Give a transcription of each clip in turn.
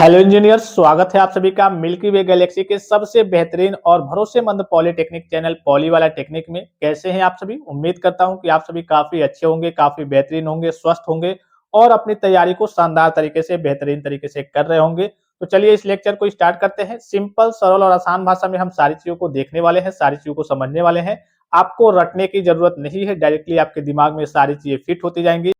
Hello engineers, स्वागत है आप सभी का मिल्की वे गैलेक्सी के सबसे बेहतरीन और भरोसेमंद पॉलिटेक्निक चैनल पॉली वाला टेक्निक में। कैसे हैं आप सभी? उम्मीद करता हूं कि आप सभी काफी अच्छे होंगे, काफी बेहतरीन होंगे, स्वस्थ होंगे और अपनी तैयारी को शानदार तरीके से, बेहतरीन तरीके से कर रहे होंगे। तो चलिए इस लेक्चर को स्टार्ट करते हैं। सिंपल, सरल और आसान भाषा में हम सारी चीजों को देखने वाले हैं, सारी चीजों को समझने वाले हैं। आपको रटने की जरूरत नहीं है, डायरेक्टली आपके दिमाग में सारी चीजें फिट होती जाएंगी।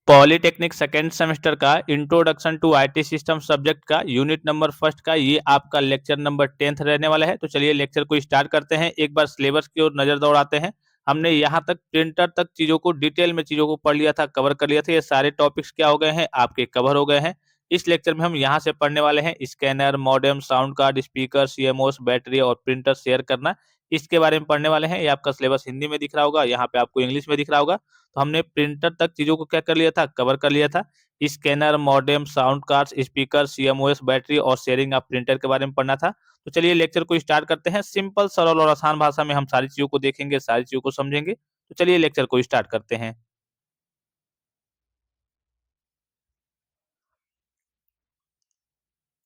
पॉलिटेक्निक सेकेंड सेमेस्टर का introduction to IT system subject का यूनिट नंबर फर्स्ट का ये आपका लेक्चर नंबर 10th रहने वाला है। तो चलिए लेक्चर को स्टार्ट करते हैं। एक बार सिलेबस की ओर नजर दौड़ाते हैं। हमने यहाँ तक प्रिंटर तक चीजों को डिटेल में चीजों को पढ़ लिया था, कवर कर लिया था। ये सारे टॉपिक्स क्या हो गए हैं, आपके कवर हो गए हैं। इस लेक्चर में हम यहाँ से पढ़ने वाले हैं scanner, modem, sound card, speaker, CMOS, battery और प्रिंटर शेयर करना। इसके बारे में पढ़ने वाले हैं। ये आपका सिलेबस हिंदी में दिख रहा होगा, यहाँ पे आपको इंग्लिश में दिख रहा होगा। तो हमने प्रिंटर तक चीजों को क्या कर लिया था, कवर कर लिया था। Scanner, modem, sound cards, speaker, CMOS, battery और शेयरिंग ऑफ प्रिंटर के बारे में पढ़ना था। तो चलिए लेक्चर को स्टार्ट करते हैं। सिंपल, सरल और आसान भाषा में हम सारी चीजों को देखेंगे, सारी चीजों को समझेंगे। तो चलिए लेक्चर को स्टार्ट करते हैं।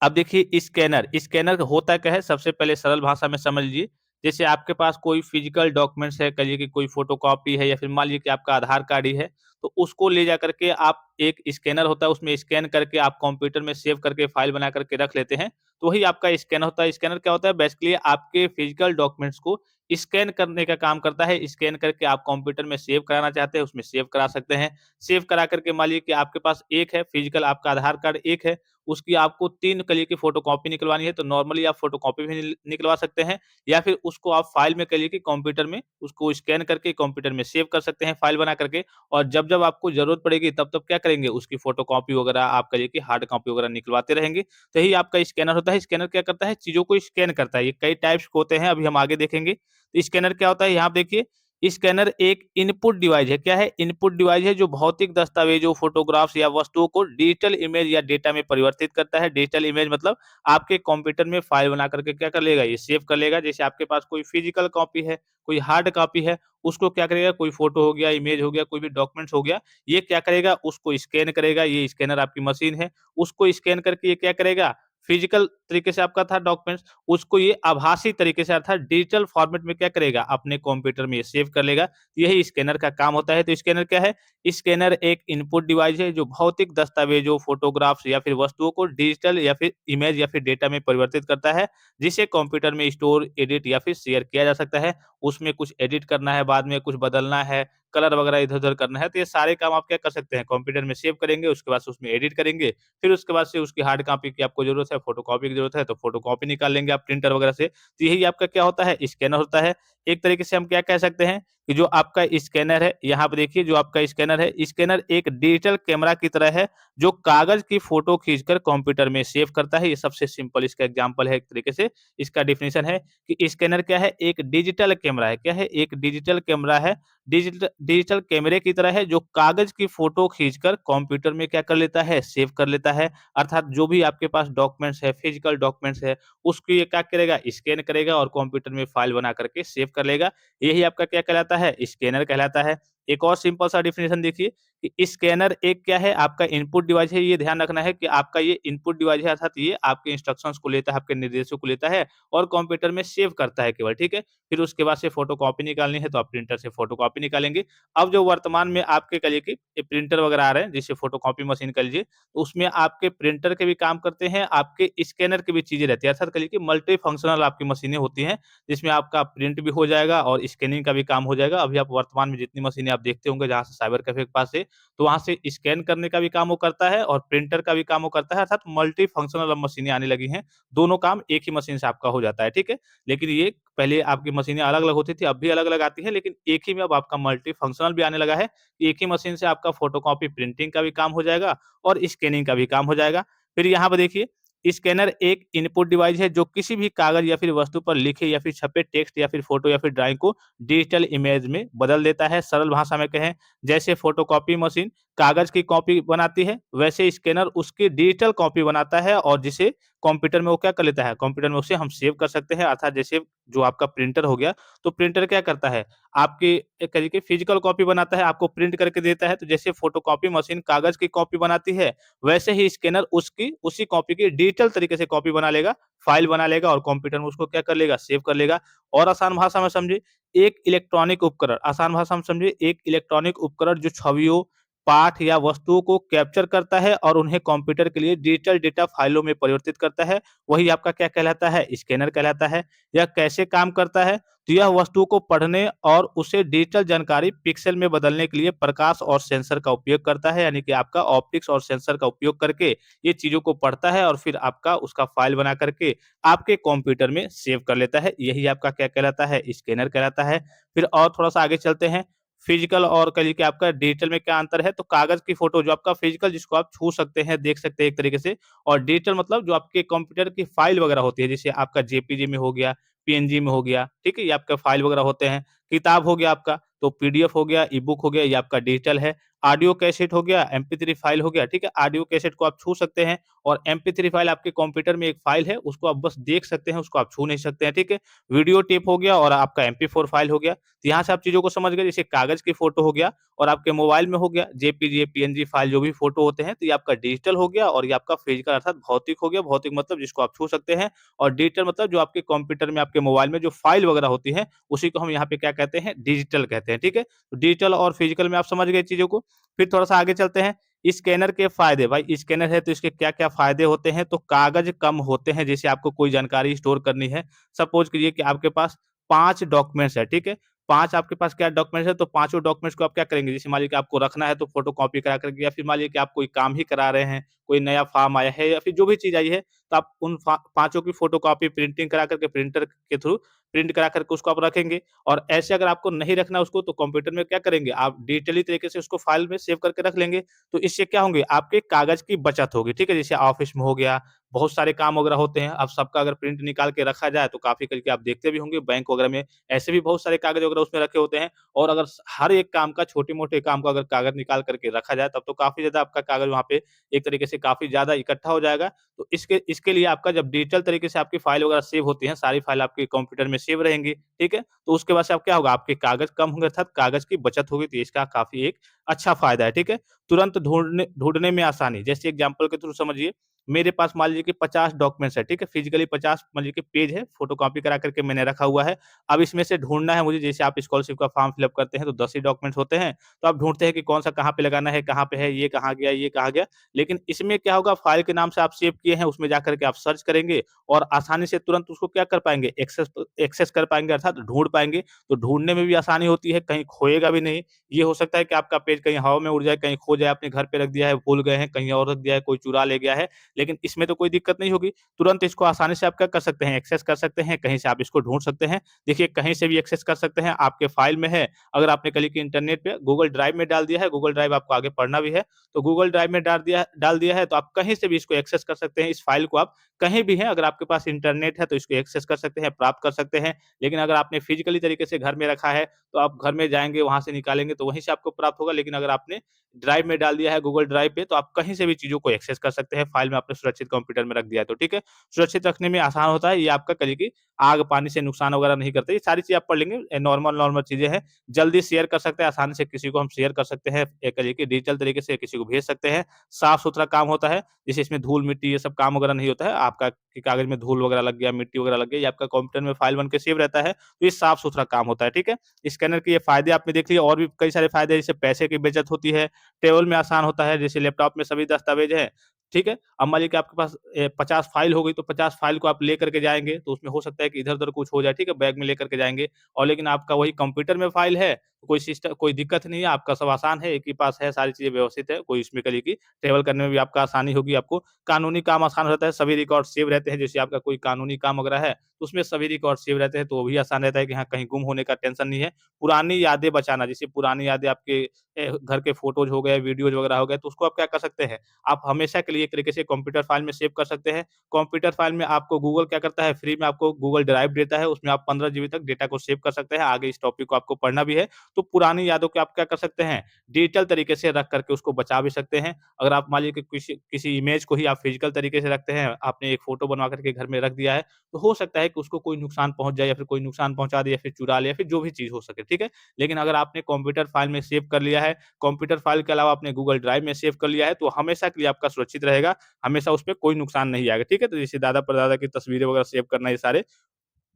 अब देखिए स्कैनर, स्कैनर होता क्या है, सबसे पहले सरल भाषा में समझ लीजिए। जैसे आपके पास कोई फिजिकल डॉक्यूमेंट्स है, कहिए कि कोई फोटोकॉपी है या फिर मान लीजिए कि आपका आधार कार्ड ही है, तो उसको ले जा करके आप एक स्कैनर होता है, उसमें स्कैन करके आप कंप्यूटर में सेव करके फाइल बना करके रख लेते हैं। तो वही आपका स्कैनर होता है। स्कैनर क्या होता है, बेसिकली आपके फिजिकल डॉक्यूमेंट्स को स्कैन करने का काम करता है। स्कैन करके आप कंप्यूटर में सेव कराना चाहते हैं, उसमें सेव करा सकते हैं। सेव करा करके मान लीजिए कि आपके पास एक है फिजिकल, आपका आधार कार्ड एक है, उसकी आपको 3 कलिए की फ़ोटोकॉपी निकलवानी है, तो नॉर्मली आप फ़ोटोकॉपी भी निकलवा सकते हैं या फिर उसको आप फ़ाइल में कहिए कि कंप्यूटर में उसको स्कैन करके कंप्यूटर में सेव कर सकते हैं फ़ाइल बना करके। और जब-जब आपको ज़रूरत पड़ेगी तब-तब क्या करेंगे, उसकी फ़ोटोकॉपी वगैरह आप कहिए कि हार्ड कॉपी वगैरह निकलवाते रहेंगे। तो यही आपका स्कैनर होता है। स्कैनर क्या करता है, चीज़ों को स्कैन करता है। ये कई टाइप्स के होते हैं, अभी हम आगे देखेंगे। तो स्कैनर क्या होता है, यहाँ पे देखिए स्कैनर एक इनपुट डिवाइस है। क्या है, इनपुट डिवाइस है जो भौतिक दस्तावेजों, फोटोग्राफ्स या वस्तुओं को डिजिटल इमेज या डेटा में परिवर्तित करता है। डिजिटल इमेज मतलब आपके कंप्यूटर में फाइल बना करके क्या कर लेगा, ये सेव कर लेगा। जैसे आपके पास कोई फिजिकल कॉपी है, कोई हार्ड कॉपी है, उसको क्या करेगा, कोई फोटो हो गया, इमेज हो गया, कोई भी डॉक्यूमेंट्स हो गया, ये क्या करेगा, उसको स्कैन करेगा। ये स्कैनर आपकी मशीन है, उसको स्कैन करके ये क्या करेगा, फिजिकल तरीके से आपका था डॉक्यूमेंट्स, उसको ये आभासी तरीके से अर्थात डिजिटल फॉर्मेट में क्या करेगा, अपने कंप्यूटर में ये सेव कर लेगा। यही स्कैनर का काम होता है। तो स्कैनर क्या है, स्कैनर एक इनपुट डिवाइस है जो भौतिक दस्तावेजों, फोटोग्राफ्स या फिर वस्तुओं को डिजिटल या फिर इमेज या फिर डेटा में परिवर्तित करता है, जिसे कंप्यूटर में स्टोर, एडिट या फिर शेयर किया जा सकता है। उसमें कुछ एडिट करना है, बाद में कुछ बदलना है, कलर वगैरह इधर-उधर करना है, तो ये सारे काम आप क्या कर सकते हैं, कंप्यूटर में सेव करेंगे, उसके बाद से उसमें एडिट करेंगे, फिर उसके बाद से उसकी हार्ड कॉपी की आपको ज़रूरत है, फोटोकॉपी की ज़रूरत है, तो फोटोकॉपी निकाल लेंगे आप प्रिंटर वगैरह से। तो यही आपका क्या होता है, स्कैनर होता है। एक तरीके से हम क्या कह सकते हैं कि जो आपका स्कैनर है, यहाँ पे देखिए जो आपका स्कैनर है, स्कैनर एक डिजिटल कैमरा की तरह है, जो कागज़ की फ़ोटो खींचकर कंप्यूटर में सेव करता है। ये सबसे सिंपल इसका एग्ज़ाम्पल है एक तरीके से। इसका डेफिनिशन है कि स्कैनर क्या है, एक डिजिटल कैमरा है। क्या है, एक डिजिटल कैमरा है। डिजिटल डिजिटल कैमरे की तरह है, जो कागज़ की फ़ोटो खींचकर कंप्यूटर में क्या कर लेता है, सेव कर लेता है। अर्थात जो भी आपके पास डॉक्यूमेंट्स है, फिजिकल डॉक्यूमेंट्स है, उसको ये क्या करेगा, स्कैन करेगा और कंप्यूटर में फाइल बना करके सेव कर लेगा। यही आपका क्या कहलाता है, स्कैनर कहलाता है। एक और सिंपल सा डेफिनिशन देखिए कि स्कैनर एक क्या है, आपका इनपुट डिवाइस है। ये ध्यान रखना है कि आपका ये इनपुट डिवाइस है, अर्थात ये आपके इंस्ट्रक्शंस को लेता है, आपके निर्देशों को लेता है और कंप्यूटर में सेव करता है केवल, ठीक है? फिर उसके बाद से फोटोकॉपी निकालनी है तो आप प्रिंटर से फोटोकॉपी निकालेंगे। अब जो वर्तमान में आपके कहिए कि प्रिंटर वगैरह आ रहे हैं, जैसे फोटोकॉपी मशीन कह लीजिए, तो उसमें आपके प्रिंटर के भी काम करते हैं, आपके स्कैनर की भी चीज़ें रहती हैं। अर्थात कहिए कि मल्टी फंक्शनल आपकी मशीनें होती हैं, जिसमें आपका प्रिंट भी हो जाएगा और स्कैनिंग का भी काम हो जाएगा। अभी आप वर्तमान में जितनी मशीनें आप देखते होंगे जहाँ से साइबर कैफ़े के पास से, तो वहाँ से स्कैन करने का भी काम वो करता है और प्रिंटर का भी काम वो करता है, अर्थात मल्टी फंक्शनल अब मशीनें आने लगी हैं। दोनों काम एक ही मशीन से आपका हो जाता है, ठीक है? लेकिन ये पहले आपकी मशीनें अलग-अलग होती थी, अब भी अलग-अलग आती हैं, लेकिन एक ही में अब आपका मल्टी फंक्शनल भी आने लगा है। एक ही मशीन से आपका फोटोकॉपी प्रिंटिंग का भी काम हो जाएगा और स्कैनिंग का भी काम हो जाएगा। फिर यहाँ पे देखिए, स्कैनर एक इनपुट डिवाइस है जो किसी भी कागज़ या फिर वस्तु पर लिखे या फिर छपे टेक्स्ट या फिर फ़ोटो या फिर ड्राइंग को डिजिटल इमेज में बदल देता है। सरल भाषा में कहें, जैसे फोटोकॉपी मशीन कागज़ की कॉपी बनाती है, वैसे स्कैनर उसकी डिजिटल कॉपी बनाता है और जिसे कंप्यूटर में वो क्या कर लेता है, कंप्यूटर में उसे हम सेव कर सकते हैं। अर्थात जैसे जो आपका प्रिंटर हो गया, तो प्रिंटर क्या करता है, आपकी एक तरीके की फिजिकल कॉपी बनाता है, आपको प्रिंट करके देता है। तो जैसे फोटोकॉपी मशीन कागज़ की कॉपी बनाती है, वैसे ही स्कैनर उसकी उसी कॉपी की डिजिटल तरीके से कॉपी बना लेगा, फाइल बना लेगा और कंप्यूटर में उसको क्या कर लेगा, सेव कर लेगा। और आसान भाषा में समझिए, एक इलेक्ट्रॉनिक उपकरण, आसान भाषा में समझिए, एक इलेक्ट्रॉनिक उपकरण जो छवियों, पाठ या वस्तुओं को कैप्चर करता है और उन्हें कंप्यूटर के लिए डिजिटल डेटा फाइलों में परिवर्तित करता है, वही आपका क्या कहलाता है, स्कैनर कहलाता है। यह कैसे काम करता है? तो यह वस्तुओं को पढ़ने और उसे डिजिटल जानकारी पिक्सेल में बदलने के लिए प्रकाश और सेंसर का उपयोग करता है, यानी कि आपका ऑप्टिक्स और सेंसर का उपयोग करके ये चीज़ों को पढ़ता है और फिर आपका उसका फ़ाइल बना करके आपके कंप्यूटर में सेव कर लेता है। यही आपका क्या कहलाता है, स्कैनर कहलाता है। फिर और थोड़ा-सा आगे चलते हैं, फिजिकल और कह लीजिए कि आपका डिजिटल में क्या अंतर है? तो कागज़ की फ़ोटो जो आपका फिजिकल जिसको आप छू सकते हैं, देख सकते हैं एक तरीके से, और डिजिटल मतलब जो आपके कंप्यूटर की फ़ाइल वगैरह होती है, जैसे आपका जेपीजी में हो गया, पीएनजी में हो गया, ठीक है? ये आपके फ़ाइल वगैरह होते हैं। किताब हो गया आपका, तो पीडीएफ हो गया, ई-बुक हो गया, ये आपका डिजिटल है। ऑडियो कैसेट हो गया, एमपी3 फ़ाइल हो गया, ठीक है? ऑडियो कैसेट को आप छू सकते हैं और एमपी3 फ़ाइल आपके कंप्यूटर में एक फ़ाइल है, उसको आप बस देख सकते हैं, उसको आप छू नहीं सकते हैं, ठीक है? वीडियो टेप हो गया और आपका एमपी4 फ़ाइल हो गया। तो यहाँ से आप चीज़ों को समझ गए, जैसे कागज़ की फ़ोटो हो गया और आपके मोबाइल में हो गया, जेपीजी, पीएनजी फ़ाइल जो भी फ़ोटो होते हैं, तो ये आपका डिजिटल हो गया और ये आपका फिजिकल अर्थात भौतिक हो गया। भौतिक मतलब जिसको आप छू सकते हैं और डिजिटल मतलब जो आपके कंप्यूटर में, आपके मोबाइल में जो फ़ाइल वगैरह होती हैं, उसी को हम यहाँ पे क्या कहते हैं, डिजिटल कहते हैं, ठीक है? तो डिजिटल और फिजिकल में आप समझ गए चीज़ों को। फिर थोड़ा-सा आगे चलते हैं, स्कैनर के फ़ायदे। भाई स्कैनर है तो इसके क्या-क्या फ़ायदे होते हैं? तो कागज़ कम होते हैं, जैसे आपको कोई जानकारी स्टोर करनी है। सपोज़ कीजिए कि आपके पास 5 डॉक्यूमेंट्स है, ठीक है? 5 आपके पास क्या डॉक्यूमेंट्स है, तो पाँचों डॉक्यूमेंट्स को आप क्या करेंगे? जैसे मान लीजिए कि आपको रखना है तो फ़ोटोकॉपी करा कर के, या फिर मान लीजिए कि आप कोई काम ही करा रहे हैं, कोई नया फ़ॉर्म आया है या फिर जो भी चीज़ आई है, तो आप उन पाँचों की फ़ोटोकॉपी प्रिंटिंग करा कर के प्रिंटर के थ्रू प्रिंट करा कर के उसको आप रखेंगे। और ऐसे अगर आपको नहीं रखना उसको, तो कंप्यूटर में क्या करेंगे, आप डिजिटली तरीके से उसको फ़ाइल में सेव करके रख लेंगे। तो इससे क्या होंगे, आपके कागज़ की बचत होगी, ठीक है? जैसे ऑफ़िस में हो गया, बहुत सारे काम वगैरह होते हैं, अब सबका अगर प्रिंट निकाल के रखा जाए तो काफ़ी करके आप देखते भी होंगे बैंक वगैरह में, ऐसे भी बहुत सारे कागज़ वगैरह उसमें रखे होते हैं। और अगर हर एक काम का, छोटे-मोटे काम का अगर कागज़ निकाल करके रखा जाए, तब तो काफ़ी ज़्यादा आपका कागज़ वहाँ पे एक तरीके से काफ़ी ज़्यादा इकट्ठा हो जाएगा। तो इसके इसके लिए आपका जब डिजिटल तरीके से आपकी फ़ाइल वगैरह सेव होती हैं, सारी फ़ाइल आपके कंप्यूटर में सेव रहेंगी, ठीक है? तो उसके बाद से अब क्या होगा, आपके कागज़ कम होंगे अर्थात कागज़ की बचत होगी, तो इसका काफ़ी एक अच्छा फ़ायदा है, ठीक है? तुरंत ढूँढने ढूँढने में आसानी, जैसे एग्ज़ाम्पल के थ्रू समझिए, मेरे पास मान लीजिए कि 50 डॉक्यूमेंट्स है, ठीक है? फिज़िकली 50 मान लीजिए कि पेज है, फ़ोटोकॉपी करा कर के मैंने रखा हुआ है। अब इसमें से ढूँढना है मुझे, जैसे आप स्कॉलरशिप का फॉर्म फिल अप करते हैं तो 10 ही डॉक्यूमेंट्स होते हैं, तो आप ढूँढते हैं कि कौन-सा कहाँ पे लगाना है, कहाँ पे है, ये कहाँ गया, ये कहाँ गया। लेकिन इसमें क्या होगा, फ़ाइल के नाम से आप सेव किए हैं, उसमें जाकर के आप सर्च करेंगे और आसानी से तुरंत उसको क्या कर पाएँगे, एक्सेस कर पाएँगे अर्थात ढूँढ पाएँगे। तो ढूँढने में भी आसानी होती है, कहीं खोएगा भी नहीं। ये हो सकता है कि आपका पेज कहीं हवा में उड़ जाए, कहीं खो जाए, आपने घर पे रख दिया है, भूल गए हैं, कहीं और रख दिया है, कोई चुरा ले गया है, लेकिन इसमें तो कोई दिक्कत नहीं होगी। तुरंत इसको आसानी से आप क्या कर सकते हैं, एक्सेस कर सकते हैं, कहीं से आप इसको ढूँढ सकते हैं। देखिए, कहीं से भी एक्सेस कर सकते हैं, आपके फ़ाइल में है, अगर आपने कह लीजिए कि इंटरनेट पे गूगल ड्राइव में डाल दिया है, गूगल ड्राइव आपको आगे पढ़ना भी है, तो गूगल ड्राइव में डाल दिया है, तो आप कहीं से भी इसको एक्सेस कर सकते हैं। इस फ़ाइल को आप कहीं भी हैं, अगर आपके पास इंटरनेट है, तो इसको एक्सेस कर सकते हैं, प्राप्त कर सकते हैं। लेकिन अगर आपने फ़िज़िकली तरीके से घर में रखा है, तो आप घर में जाएँगे, वहाँ से निकालेंगे, तो वहीं से आपको प्राप्त होगा। लेकिन अगर आपने ड्राइव में डाल दिया है, गूगल ड्राइव पे, तो आप कहीं से भी चीज़ों को एक्सेस कर सकते हैं, फ़ाइल में आपने सुरक्षित कंप्यूटर में रख दिया है तो, ठीक है? सुरक्षित रखने में आसान होता है, ये आपका कहिए कि आग, पानी से नुकसान वगैरह नहीं करता। ये सारी चीज़ें आप पढ़ लेंगे, नॉर्मल चीज़ें हैं। जल्दी शेयर कर सकते हैं, आसानी से किसी को हम शेयर कर सकते हैं, एक कहिए कि डिजिटल तरीके से किसी को भेज सकते हैं। साफ-सुथरा काम होता है, जैसे इसमें धूल-मिट्टी ये सब काम वगैरह नहीं होता है। आपका कि कागज़ में धूल वगैरह लग गया, मिट्टी वगैरह लग गई, ये आपका कंप्यूटर में फ़ाइल बन के सेव रहता है, तो ये साफ-सुथरा काम होता है, ठीक है? स्कैनर के ये फ़ायदे आपने देख लिए, और भी कई सारे फ़ायदे हैं, जैसे पैसे की बचत होती है, ट्रैवल में आसान होता है, जैसे लैपटॉप में सभी दस्तावेज़ हैं, ठीक है? अब मान लीजिए कि आपके पास 50 फ़ाइल हो गई, तो 50 फ़ाइल को आप लेकर के जाएँगे, तो उसमें हो सकता है कि इधर-उधर कुछ हो जाए, ठीक है? बैग में लेकर के जाएँगे, और लेकिन आपका वही कंप्यूटर में फ़ाइल है, कोई दिक्कत नहीं है, आपका सब आसान है, एक ही पास है, सारी चीज़ें व्यवस्थित है, कोई इसमें करिए कि ट्रैवल करने में भी आपका आसानी होगी, आपको कानूनी काम आसान रहता है, सभी रिकॉर्ड सेव रहते हैं, जैसे आपका कोई कानूनी काम वगैरह है, तो उसमें सभी रिकॉर्ड सेव रहते हैं, तो वो भी आसान रहता है कि हाँ, कहीं गुम होने का टेंशन नहीं है। पुरानी यादें बचाना, जैसे पुरानी यादें आपके घर के फ़ोटोज़ हो गए, वीडियोज़ वगैरह हो गए, तो उसको आप क्या कर सकते हैं, आप हमेशा के लिए एक तरीके से कंप्यूटर फ़ाइल में सेव कर सकते हैं। कंप्यूटर फ़ाइल में आपको गूगल क्या करता है, फ्री में आपको गूगल ड्राइव देता है, उसमें आप 15 जीबी तक डेटा को सेव कर सकते हैं। आगे इस टॉपिक को आपको पढ़ना भी है, तो पुरानी यादों को आप क्या कर सकते हैं, डिजिटल तरीके से रख करके उसको बचा भी सकते हैं। अगर आप मान लीजिए कि किसी किसी इमेज को ही आप फिजिकल तरीके से रखते हैं, आपने एक फ़ोटो बनवा कर के घर में रख दिया है, तो हो सकता है कि उसको कोई नुकसान पहुँच जाए या फिर कोई नुकसान पहुँचा दे या फिर चुरा ले या फिर जो भी चीज़ हो सके, ठीक है? लेकिन अगर आपने कंप्यूटर फ़ाइल में सेव कर लिया है, कंप्यूटर फ़ाइल के अलावा आपने गूगल ड्राइव में सेव कर लिया है, तो हमेशा के लिए आपका सुरक्षित रहेगा, हमेशा उसपे कोई नुकसान नहीं आएगा, ठीक है? तो जैसे दादा-परदादा की तस्वीरें वगैरह सेव करना, ये सारे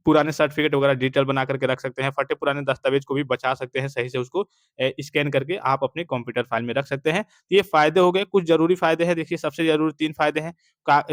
पुराने सर्टिफ़िकेट वगैरह डिजिटल बना करके रख सकते हैं, फटे पुराने दस्तावेज़ को भी बचा सकते हैं सही से उसको स्कैन करके आप अपने कंप्यूटर फ़ाइल में रख सकते हैं। ये फ़ायदे हो गए, कुछ ज़रूरी फ़ायदे हैं, देखिए सबसे ज़रूरी 3 फ़ायदे हैं।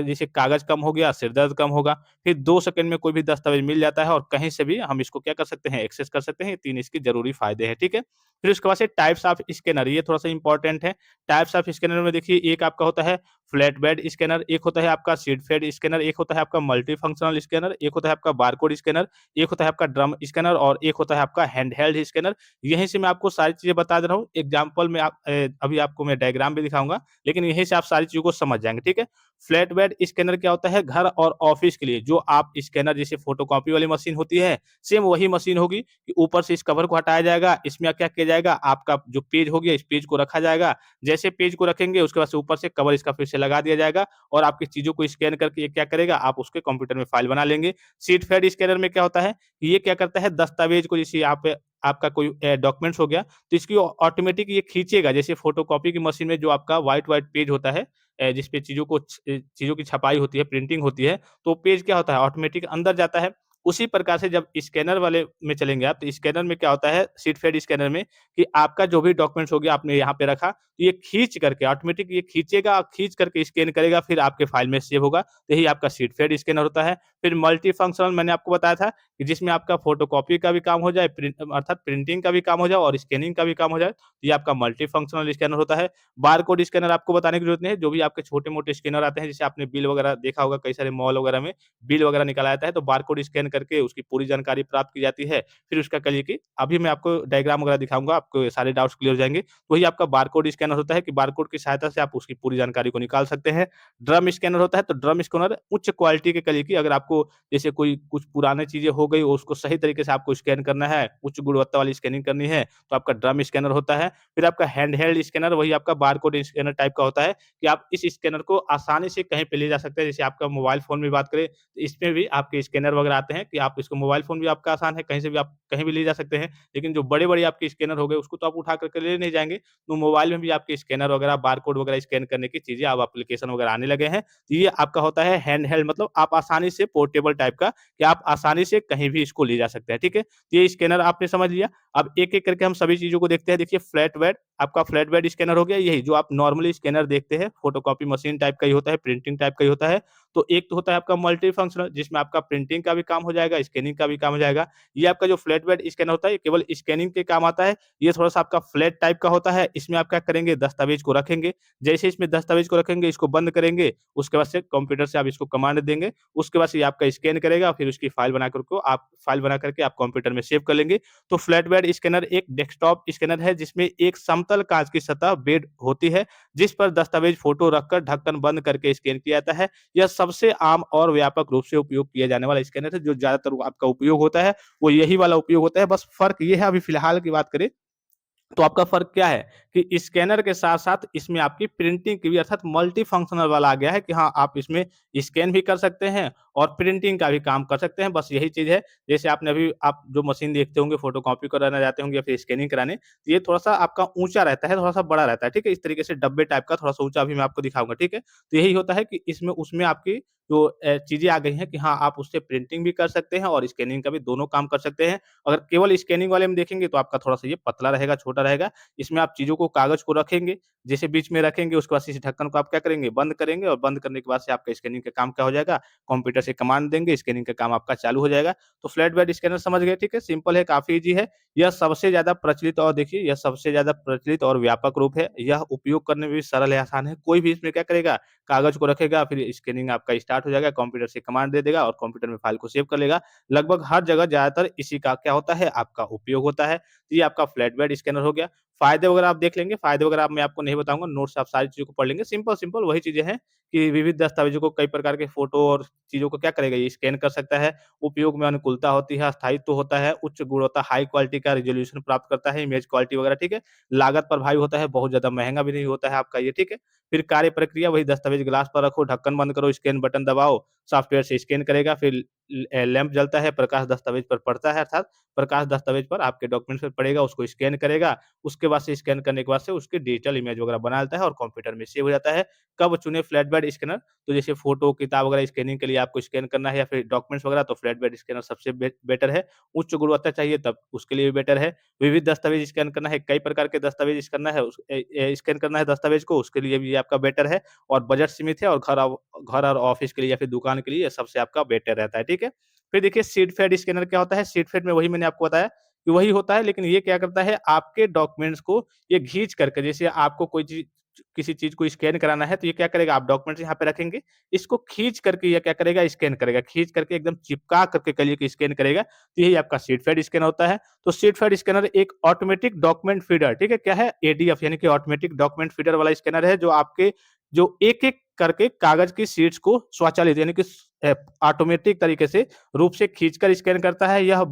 जैसे कागज़ कम हो गया, सिर दर्द कम होगा, फिर 2 सेकंड में कोई भी दस्तावेज़ मिल जाता है और कहीं से भी हम इसको क्या कर सकते हैं, एक्सेस कर सकते हैं, ये 3 इसके ज़रूरी फ़ायदे हैं, ठीक है? फिर उसके बाद से टाइप्स ऑफ स्कैनर, ये थोड़ा-सा इम्पोर्टेंट है। टाइप्स ऑफ स्कैनर में देखिए एक आपका होता है फ्लैट बेड स्कैनर, एक होता है आपका सीट फेड स्कैनर, एक होता है आपका मल्टी फंक्शनल स्कैनर, एक होता है आपका बारकोड स्कैनर, एक होता है आपका ड्रम स्कैनर और एक होता है आपका हैंडहेल्ड स्कैनर। यहीं से मैं आपको सारी चीज़ें बता दे रहा हूँ। एग्ज़ाम्पल में अभी आपको मैं डायग्राम भी दिखाऊँगा, लेकिन यहीं से आप सारी चीज़ों को समझ जाएँगे, ठीक है? फ्लैट बेड स्कैनर क्या होता है, घर और ऑफ़िस के लिए जो आप स्कैनर जैसे फ़ोटोकॉपी वाली मशीन होती है, सेम वही मशीन होगी कि ऊपर से इस कवर को हटाया जाएगा, इसमें क्या किया जाएगा, आपका जो पेज हो गया, इस पेज को रखा जाएगा। जैसे पेज को रखेंगे, उसके बाद से ऊपर से कवर इसका फिर से लगा दिया जाएगा और आपकी चीज़ों को स्कैन करके ये क्या करेगा, आप उसके कंप्यूटर में फ़ाइल बना लेंगे। शीट फेड स्कैनर में क्या होता है, ये क्या करता है दस्तावेज को जैसे आप आपका कोई डॉक्यूमेंट्स हो गया, तो इसकी ऑटोमेटिक ये खींचेगा जैसे फ़ोटोकॉपी की मशीन में जो आपका व्हाइट पेज होता है जिस पे चीज़ों की छपाई होती है, प्रिंटिंग होती है, तो पेज क्या होता है ऑटोमेटिक अंदर जाता है। उसी प्रकार से जब स्कैनर वाले में चलेंगे आप, तो स्कैनर में क्या होता है शीट फेड स्कैनर में कि आपका जो भी डॉक्यूमेंट्स हो गया आपने यहाँ पे रखा, तो ये खींच करके ऑटोमेटिक ये खींचेगा, खींच करके स्कैन करेगा, फिर आपके फ़ाइल में सेव होगा। तो यही आपका शीट फेड स्कैनर होता है। फिर मल्टी फंक्शनल मैंने आपको बताया था कि जिसमें आपका फ़ोटोकॉपी का भी काम हो जाए, अर्थात प्रिंटिंग का भी काम हो जाए और स्कैनिंग का भी काम हो जाए, तो ये आपका मल्टी फंक्शनल स्कैनर होता है। बारकोड स्कैनर आपको बताने की ज़रूरत नहीं है, जो भी आपके छोटे-मोटे स्कैनर आते हैं, जैसे आपने बिल वगैरह देखा होगा कई सारे मॉल वगैरह में, बिल वगैरह निकाला जाता है, तो बारकोड स्कैन करके उसकी पूरी जानकारी प्राप्त की जाती है। फिर उसका करिए कि अभी मैं आपको डायग्राम वगैरह दिखाऊँगा, आपको सारे डाउट्स क्लियर हो जाएँगे। तो वही आपका बारकोड स्कैनर होता है कि बारकोड की सहायता से आप उसकी पूरी जानकारी को निकाल सकते हैं। ड्रम स्कैनर होता है, तो ड्रम स्कैनर उच्च क्वालिटी के करिए कि अगर आपको जैसे कोई कुछ पुरानी चीज़ें हो गई, उसको सही तरीके से आपको स्कैन करना है, उच्च गुणवत्ता वाली स्कैनिंग करनी है, तो आपका ड्रम स्कैनर होता है। फिर आपका हैंडहेल्ड स्कैनर वही आपका बारकोड स्कैनर टाइप का होता है कि आप इस स्कैनर को आसानी से कहीं पे ले जा सकते हैं। जैसे आपका मोबाइल फ़ोन में बात करें, तो इसमें भी आपके स्कैनर वगैरह आते हैं कि आप इसको मोबाइल फ़ोन भी आपका आसान है, कहीं से भी आप कहीं भी ले जा सकते हैं। लेकिन जो बड़े-बड़े आपके स्कैनर हो गए, उसको तो आप उठा कर के ले नहीं जाएँगे। तो मोबाइल में भी आपके स्कैनर वगैरह, बारकोड वगैरह स्कैन करने की चीज़ें अब एप्लीकेशन वगैरह आने लगे हैं। तो ये आपका होता है हैंडहेल्ड मतलब आप आसानी से पोर्टेबल टाइप का कि आप आसानी से कहीं भी इसको ले जा सकते हैं, ठीक है? तो ये स्कैनर आपने समझ लिया। अब एक-एक करके हम सभी चीज़ों को देखते हैं। देखिए फ्लैट बेड, आपका फ्लैट बेड स्कैनर हो गया, यही जो आप नॉर्मली स्कैनर देखते हैं, फोटोकॉपी मशीन टाइप का ही होता है, प्रिंटिंग टाइप का ही होता है। तो एक तो होता है आपका मल्टी फंक्शनल जिसमें आपका प्रिंटिंग का भी काम हो जाएगा, स्कैनिंग का भी काम हो जाएगा। ये आपका जो फ्लैट बेड स्कैनर होता है, ये केवल स्कैनिंग के काम आता है। ये थोड़ा-सा आपका फ्लैट टाइप का होता है। इसमें आप क्या करेंगे, दस्तावेज़ को रखेंगे। जैसे इसमें दस्तावेज़ को रखेंगे, इसको बंद करेंगे, उसके बाद से कंप्यूटर से आप इसको कमांड देंगे। उसके बाद से ये आपका स्कैन करेगा, फिर उसकी फाइल बना करके आप कंप्यूटर में सेव कर लेंगे। तो फ्लैट बेड स्कैनर एक डेस्कटॉप स्कैनर है, जिसमें एक समतल काँच की सतह बेड होती है, जिस पर दस्तावेज़, फ़ोटो रखकर ढक्कन बंद करके स्कैन किया जाता है। यह सबसे आम और व्यापक रूप से उपयोग किया जाने वाला स्कैनर है, जो ज़्यादातर आपका उपयोग होता है, वो यही वाला उपयोग होता है। बस फ़र्क ये है अभी फ़िलहाल की बात करें तो आपका फ़र्क क्या है कि स्कैनर के साथ-साथ इसमें आपकी प्रिंटिंग की भी अर्थात मल्टी फंक्शनल वाला आ गया है कि हाँ, आप इसमें स्कैन भी कर सकते हैं और प्रिंटिंग का भी काम कर सकते हैं। बस यही चीज़ है, जैसे आपने अभी आप जो मशीन देखते होंगे, फ़ोटोकॉपी कराने जाते होंगे या फिर स्कैनिंग कराने, तो ये थोड़ा-सा आपका ऊँचा रहता है, थोड़ा-सा बड़ा रहता है, ठीक है? इस तरीके से डब्बे टाइप का थोड़ा-सा ऊँचा अभी मैं आपको दिखाऊँगा, ठीक है? तो यही होता है कि इसमें उसमें आपकी जो चीज़ें आ गई हैं कि हाँ, आप उससे प्रिंटिंग भी कर सकते हैं और स्कैनिंग का भी दोनों काम कर सकते हैं। अगर केवल स्कैनिंग वाले में देखेंगे तो आपका थोड़ा-सा ये पतला रहेगा, छोटा रहेगा। इसमें आप चीज़ों को कागज़ को रखेंगे, जैसे बीच में रखेंगे उसके बाद से इस ढक्कन को आप क्या करेंगे बंद करेंगे और बंद करने के बाद से आपका स्कैनिंग का काम क्या हो जाएगा, कंप्यूटर से कमांड देंगे, स्कैनिंग का काम आपका चालू हो जाएगा। तो फ्लैट बेड स्कैनर समझ गए, ठीक है? सिंपल है, काफ़ी ईज़ी है। यह सबसे ज़्यादा प्रचलित और देखिए यह सबसे ज़्यादा प्रचलित और व्यापक रूप है। यह उपयोग करने में भी सरल है, आसान है। कोई भी इसमें क्या करेगा, कागज़ को रखेगा, फिर स्कैनिंग आपका स्टार्ट हो जाएगा, कंप्यूटर से कमांड दे देगा और कंप्यूटर में फ़ाइल को सेव कर लेगा। लगभग हर जगह ज़्यादातर इसी का क्या होता है, आपका उपयोग होता है। ये आपका फ्लैट बेड स्कैनर हो हो गया। फ़ायदे वगैरह आप देख लेंगे, फ़ायदे वगैरह मैं आपको नहीं बताऊँगा, नोट से आप सारी चीज़ों को पढ़ लेंगे। सिंपल-सिंपल वही चीज़ें हैं कि विविध दस्तावेज़ों को कई प्रकार के फ़ोटो और चीज़ों को क्या करेगा ये स्कैन कर सकता है, उपयोग में अनुकूलता होती है, स्थायित्व होता है, उच्च गुणवत्ता हाई क्वालिटी का रिज़ॉल्यूशन प्राप्त करता है, इमेज क्वालिटी वगैरह, ठीक है। लागत प्रभावी होता है, बहुत ज़्यादा महँगा भी नहीं होता है आपका ये, ठीक है। फिर कार्य प्रक्रिया वही दस्तावेज़ ग्लास पर रखो, ढक्कन बंद करो, स्कैन बटन दबाओ, सॉफ्टवेयर से स्कैन करेगा, फिर लैंप जलता है, प्रकाश दस्तावेज़ पर पड़ता है, अर्थात प्रकाश दस्तावेज़ पर आपके डॉक्यूमेंट्स पर पड़ेगा, उसको स्कैन करेगा, उसके बाद से स्कैन करने के बाद से उसकी डिजिटल इमेज वगैरह बना लेता है और कंप्यूटर में सेव हो जाता है। कब चुनें फ्लैट बेड स्कैनर? तो जैसे फ़ोटो, किताब वगैरह स्कैनिंग के लिए आपको स्कैन करना है या फिर डॉक्यूमेंट्स वगैरह तो फ्लैट बेड स्कैनर सबसे बेटर है। उच्च गुणवत्ता चाहिए तब उसके लिए भी बेटर है। विविध दस्तावेज़ स्कैन करना है, कई प्रकार के दस्तावेज़ करना है स्कैन करना है दस्तावेज़ को, उसके लिए भी आपका बेटर है और बजट सीमित है और घर और ऑफ़िस के लिए या फिर दुकान के लिए सबसे आपका बेटर रहता है, ठीक है? फिर देखिए सीट फेड स्कैनर क्या होता है? सीट फेड में वही मैंने आपको बताया कि वही होता है, लेकिन ये क्या करता है आपके डॉक्यूमेंट्स को ये घींच करके, जैसे आपको कोई चीज़ किसी चीज़ को स्कैन कराना है तो ये क्या करेगा, आप डॉक्यूमेंट्स यहाँ पे रखेंगे, इसको खींच करके ये क्या करेगा स्कैन करेगा, खींच करके एकदम चिपका करके कहिए कि स्कैन करेगा, तो यही आपका सीट फेड स्कैनर होता है। तो सीट फेड स्कैनर एक ऑटोमेटिक डॉक्यूमेंट फीडर, ठीक है? क्या है? एडीएफ यानी कि ऑटोमेटिक डॉक्यूमेंट फीडर वाला स्कैनर है, जो आपके जो एक-एक करके कागज़ की शीट्स को स्वचालित यानी कि ऑटोमेटिक तरीके से रूप से खींचकर स्कैन करता है। यह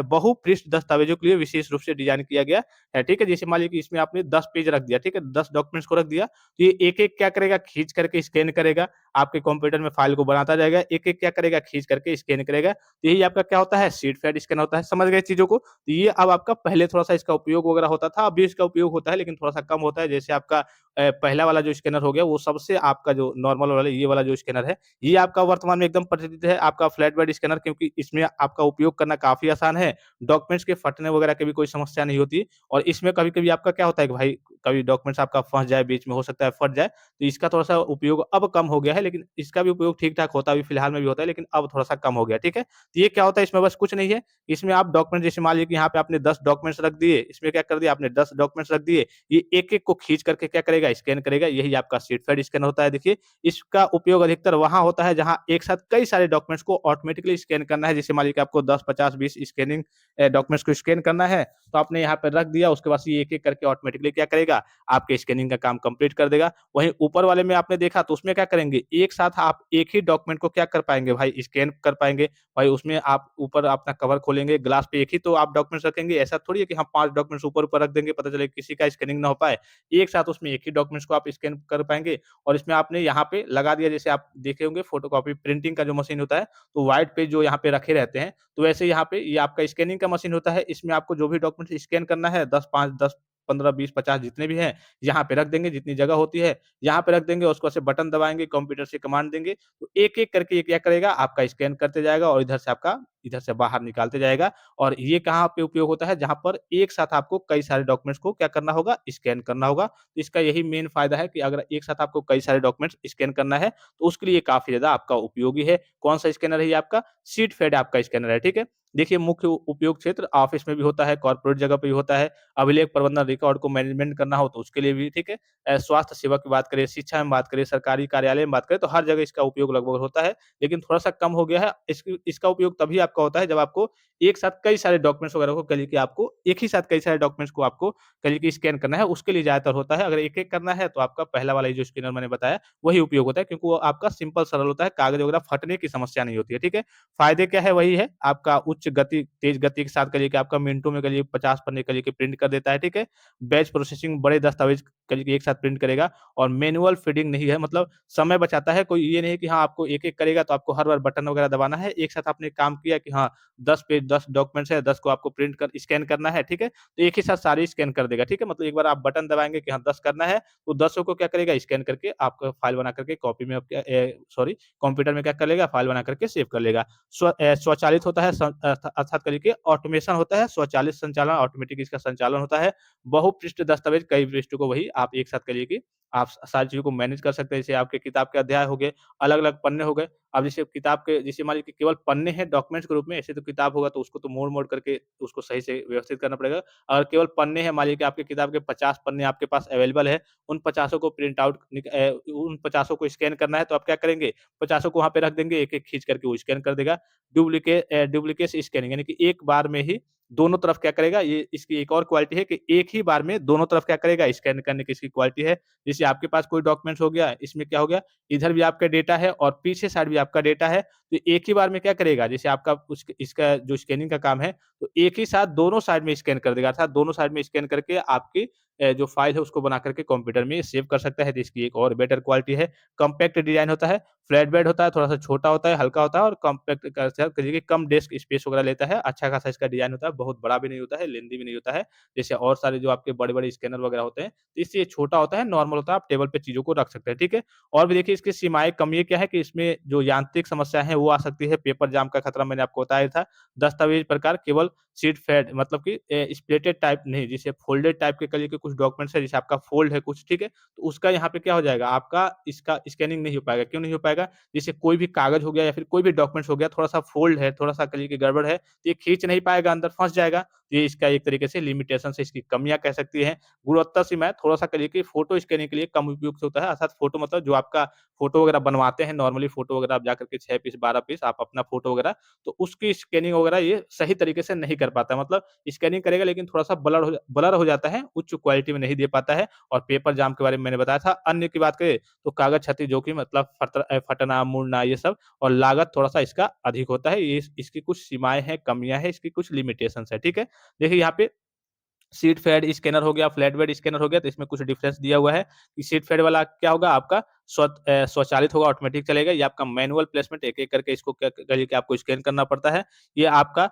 बहुपृष्ठ दस्तावेज़ों के लिए विशेष रूप से डिज़ाइन किया गया है, ठीक है? जैसे मान लीजिए कि इसमें आपने 10 पेज रख दिया, ठीक है? 10 डॉक्यूमेंट्स को रख दिया, तो ये एक-एक क्या करेगा, खींच करके स्कैन करेगा, आपके कंप्यूटर में फ़ाइल को बनाता जाएगा, एक-एक क्या करेगा, खींच करके स्कैन करेगा। तो यही आपका क्या होता है, शीट फेड स्कैन होता है। समझ गए चीज़ों को? तो ये अब आपका पहले थोड़ा-सा इसका उपयोग वगैरह होता था, अभी इसका उपयोग होता है लेकिन थोड़ा-सा कम होता है। जैसे आपका पहला वाला जो स्कैनर हो गया, वो सबसे आपका जो नॉर्मल वाला ये वाला जो स्कैनर है, ये आपका वर्तमान में एकदम प्रचलित है, आपका फ्लैट बेड स्कैनर, क्योंकि इसमें आपका उपयोग करना काफ़ी आसान है। डॉक्यूमेंट्स के फटने वगैरह की भी कोई समस्या नहीं होती और इसमें कभी-कभी आपका क्या होता है कि भाई कभी डॉक्यूमेंट्स आपका फँस जाए, बीच में हो सकता है फट जाए, तो इसका थोड़ा-सा उपयोग अब कम हो गया है, लेकिन इसका भी उपयोग ठीक-ठाक होता है, अभी फिलहाल में भी होता है, लेकिन अब थोड़ा-सा कम हो गया, ठीक है? तो ये क्या होता है, इसमें बस कुछ नहीं है, इसमें आप डॉक्यूमेंट जैसे मान लीजिए कि यहाँ पे आपने 10 डॉक्यूमेंट्स रख दिए, इसमें क्या कर दिया आपने 10 डॉक्यूमेंट्स रख दिए, ये एक-एक को खींच करके क्या करेगा, स्कैन करेगा, यही आपका शीट फेड स्कैन होता है। देखिए, इसका उपयोग अधिकतर वहाँ होता है जहाँ एक साथ कई सारे डॉक्यूमेंट्स को ऑटोमेटिकली स्कैन करना है। जैसे मान लीजिए कि आपको 10, 50, 20 स्कैनिंग डॉक्यूमेंट्स को स्कैन करना है, तो आपने यहाँ पे रख दिया, उसके बाद से ये एक-एक करके ऑटोमेटिकली क्या करेगा, आपके स्कैनिंग का काम कंप्लीट कर देगा। वहीं ऊपर वाले में आपने देखा तो उसमें क्या करेंगे, एक साथ आप एक ही डॉक्यूमेंट को क्या कर पाएँगे भाई, स्कैन कर पाएँगे। भाई उसमें आप ऊपर अपना कवर खोलेंगे, ग्लास पे एक ही तो आप डॉक्यूमेंट्स रखेंगे, ऐसा थोड़ी है कि हाँ 5 डॉक्यूमेंट्स ऊपर-ऊपर रख देंगे, पता चले किसी का स्कैनिंग ना हो पाए। एक साथ उसमें एक ही डॉक्यूमेंट्स को आप स्कैन कर पाएँगे और इसमें आपने यहाँ पे लगा दिया, जैसे आप देखे होंगे फ़ोटोकॉपी प्रिंटिंग का जो मशीन होता है, तो व्हाइट पेज जो यहाँ पे रखे रहते हैं, तो वैसे यहाँ पे ये आपका स्कैनिंग का मशीन होता है। इसमें आपको जो भी डॉक्यूमेंट्स स्कैन करना है 10, 5, 10, 15, 20, 50 जितने भी हैं, यहाँ पे रख देंगे, जितनी जगह होती है, यहाँ पे रख देंगे, उसको ऐसे बटन दबाएँगे, कंप्यूटर से कमांड देंगे, तो एक-एक करके ये क्या करेगा, आपका स्कैन करते जाएगा और इधर से बाहर निकालते जाएगा। और ये कहाँ पे उपयोग होता है, जहाँ पर एक साथ आपको कई सारे डॉक्यूमेंट्स को क्या करना होगा, स्कैन करना होगा। तो इसका यही मेन फ़ायदा है कि अगर एक साथ आपको कई सारे डॉक्यूमेंट्स स्कैन करना है, तो उसके लिए काफ़ी ज़्यादा आपका उपयोगी है। कौन-सा स्कैनर है ये आपका? शीटफेड आपका स्कैनर है, ठीक है? देखिए, मुख्य उपयोग क्षेत्र ऑफ़िस में भी होता है, कॉर्पोरेट जगह पे भी होता है, अभिलेख प्रबंधन रिकॉर्ड को मैनेजमेंट करना हो तो उसके लिए भी, ठीक है? स्वास्थ्य सेवा की बात करें, शिक्षा में बात करें, सरकारी कार्यालय में बात करें, तो हर जगह इसका उपयोग लगभग होता है, लेकिन थोड़ा-सा कम हो गया है। इसका उपयोग तभी आपका होता है जब आपको एक साथ कई सारे डॉक्यूमेंट्स वगैरह को कह लीजिए कि आपको एक ही साथ कई सारे डॉक्यूमेंट्स को आपको कह लीजिए कि स्कैन करना है, उसके लिए ज़्यादातर होता है। अगर एक-एक करना है तो आपका पहला वाला ये जो स्कैनर मैंने बताया, वही उपयोग होता है, क्योंकि वो आपका सिंपल सरल होता है, कागज़ वगैरह फटने की समस्या नहीं होती है, ठीक है? फ़ायदे क्या है, वही है, आपका उच्च गति, तेज़ गति के साथ करिए कि आपका मिनटों में करिए 50 पन्ने करिए कि प्रिंट कर देता है, ठीक है? बैच प्रोसेसिंग बड़े दस्तावेज़ करिए कि एक साथ प्रिंट करेगा और मैनुअल फीडिंग नहीं है, मतलब समय बचाता है। कोई ये नहीं है कि हाँ, आपको एक-एक करेगा तो आपको हर बार बटन वगैरह दबाना है। एक साथ आपने काम किया कि हाँ, 10 पेज 10 डॉक्यूमेंट्स है, 10 को आपको प्रिंट कर स्कैन करना है, ठीक है? तो एक ही साथ सारे स्कैन कर देगा, ठीक है? मतलब एक बार आप बटन दबाएँगे कि हाँ, 10 करना है, तो 10 को क्या करेगा, स्कैन करके आपका फ़ाइल बना करके कॉपी में आपके सॉरी, कंप्यूटर में क्या कर लेगा, फ़ाइल बना करके सेव कर लेगा। स्वचालित होता है, अर्थात करिए कि ऑटोमेशन होता है, स्वचालित संचालन, ऑटोमेटिक इसका संचालन होता है। बहुपृष्ठ दस्तावेज़, कई पृष्ठों को वही आप एक साथ करिए कि आप सारी चीज़ों को मैनेज कर सकते हैं। जैसे आपके किताब के अध्याय हो गए, अलग-अलग पन्ने हो गए। अब जैसे किताब के, जैसे मान लीजिए कि केवल पन्ने हैं डॉक्यूमेंट्स के रूप में, ऐसे तो किताब होगा तो उसको तो मोड़-मोड़ करके उसको सही से व्यवस्थित करना पड़ेगा। अगर केवल पन्ने हैं, मान लीजिए कि आपकी किताब के 50 पन्ने आपके पास अवेलेबल है, उन 50 को प्रिंट आउट उन 50 को स्कैन करना है, तो आप क्या करेंगे, 50 को वहाँ पे रख देंगे, एक-एक खींच करके वो स्कैन कर देगा। डुप्लीकेट स्कैनिंग यानी कि एक बार में ही दोनों तरफ क्या करेगा, ये इसकी एक और क्वालिटी है कि एक ही बार में दोनों तरफ क्या करेगा, स्कैन करने की इसकी क्वालिटी है। जैसे आपके पास कोई डॉक्यूमेंट्स हो गया, इसमें क्या हो गया, इधर भी आपका डेटा है और पीछे साइड भी आपका डेटा है, तो एक ही बार में क्या करेगा, जैसे आपका उस इसका जो स्कैनिंग का काम है, तो एक ही साथ दोनों साइड में स्कैन कर देगा, अर्थात दोनों साइड में स्कैन करके आपकी जो फ़ाइल है उसको बना करके कंप्यूटर में सेव कर सकता है, तो इसकी एक और बेटर क्वालिटी है। कॉम्पैक्ट डिज़ाइन होता है, फ्लैट बेड होता है, थोड़ा-सा छोटा होता है, हल्का होता है और कॉम्पैक्ट कहिए कि कम डेस्क स्पेस वगैरह लेता है, अच्छा खासा इसका डिज़ाइन होता है, बहुत बड़ा भी नहीं होता है, लेंदी भी नहीं होता है। जैसे और सारे जो आपके बड़े-बड़े स्कैनर वगैरह होते हैं, तो इससे ये छोटा होता है, नॉर्मल होता है, आप टेबल पे चीज़ों को रख सकते हैं, ठीक है? और भी देखिए इसकी सीमाएँ, कमियाँ क्या है कि इसमें जो यांत्रिक समस्या है वो आ सकती है, पेपर जाम का खतरा मैंने आपको बताया था। दस्तावेज़ प्रकार केवल शीट फेड मतलब कि स्प्लिटेड टाइप नहीं, जैसे फ़ोल्डेड टाइप के कहिए कि कुछ डॉक्यूमेंट्स है, जैसे आपका फ़ोल्ड है कुछ, ठीक है? तो उसका यहाँ पे क्या हो जाएगा, आपका इसका स्कैनिंग नहीं हो पाएगा। क्यों नहीं हो पाएगा? जैसे कोई भी कागज़ हो गया या फिर कोई भी डॉक्यूमेंट्स हो गया, थोड़ा-सा फ़ोल्ड है, थोड़ा-सा कहिए कि गड़बड़ है, तो ये खींच नहीं पाएगा, अंदर फँस जाएगा। ये इसका एक तरीके से लिमिटेशंस है, इसकी कमियाँ कह सकती हैं। गुणवत्ता सीमा है, थोड़ा-सा कहिए कि फ़ोटो स्कैनिंग के लिए कम उपयुक्त होता है, अर्थात फ़ोटो मतलब जो आपका फ़ोटो वगैरह बनवाते हैं, नॉर्मली फ़ोटो वगैरह आप जाकर के 6 पीस, 12 पीस आप अपना फ़ोटो वगैरह, तो उसकी स्कैनिंग वगैरह ये सही तरीके से नहीं कर पाता है। मतलब स्कैनिंग करेगा लेकिन थोड़ा-सा ब्लर हो जाता है, उच्च क्वालिटी में नहीं दे पाता है और पेपर जाम के बारे में मैंने बताया था। अन्य की बात करें तो कागज़ क्षति जोखिम मतलब फटना, मुड़ना ये सब और लागत थोड़ा-सा इसका अधिक होता है। ये इसकी कुछ सीमाएँ हैं, कमियाँ हैं, इसकी कुछ लिमिटेशंस है, ठीक है? देखिए यहाँ पे सीट फेड स्कैनर हो गया, फ्लैट बेड स्कैनर हो गया, तो इसमें कुछ डिफरेंस दिया हुआ है कि सीट फेड वाला क्या होगा आपका स्वचालित होगा, ऑटोमेटिक चलेगा। ये आपका मैनुअल प्लेसमेंट एक-एक करके इसको क्या करिए कि आपको स्कैन करना पड़ता है। ये आपका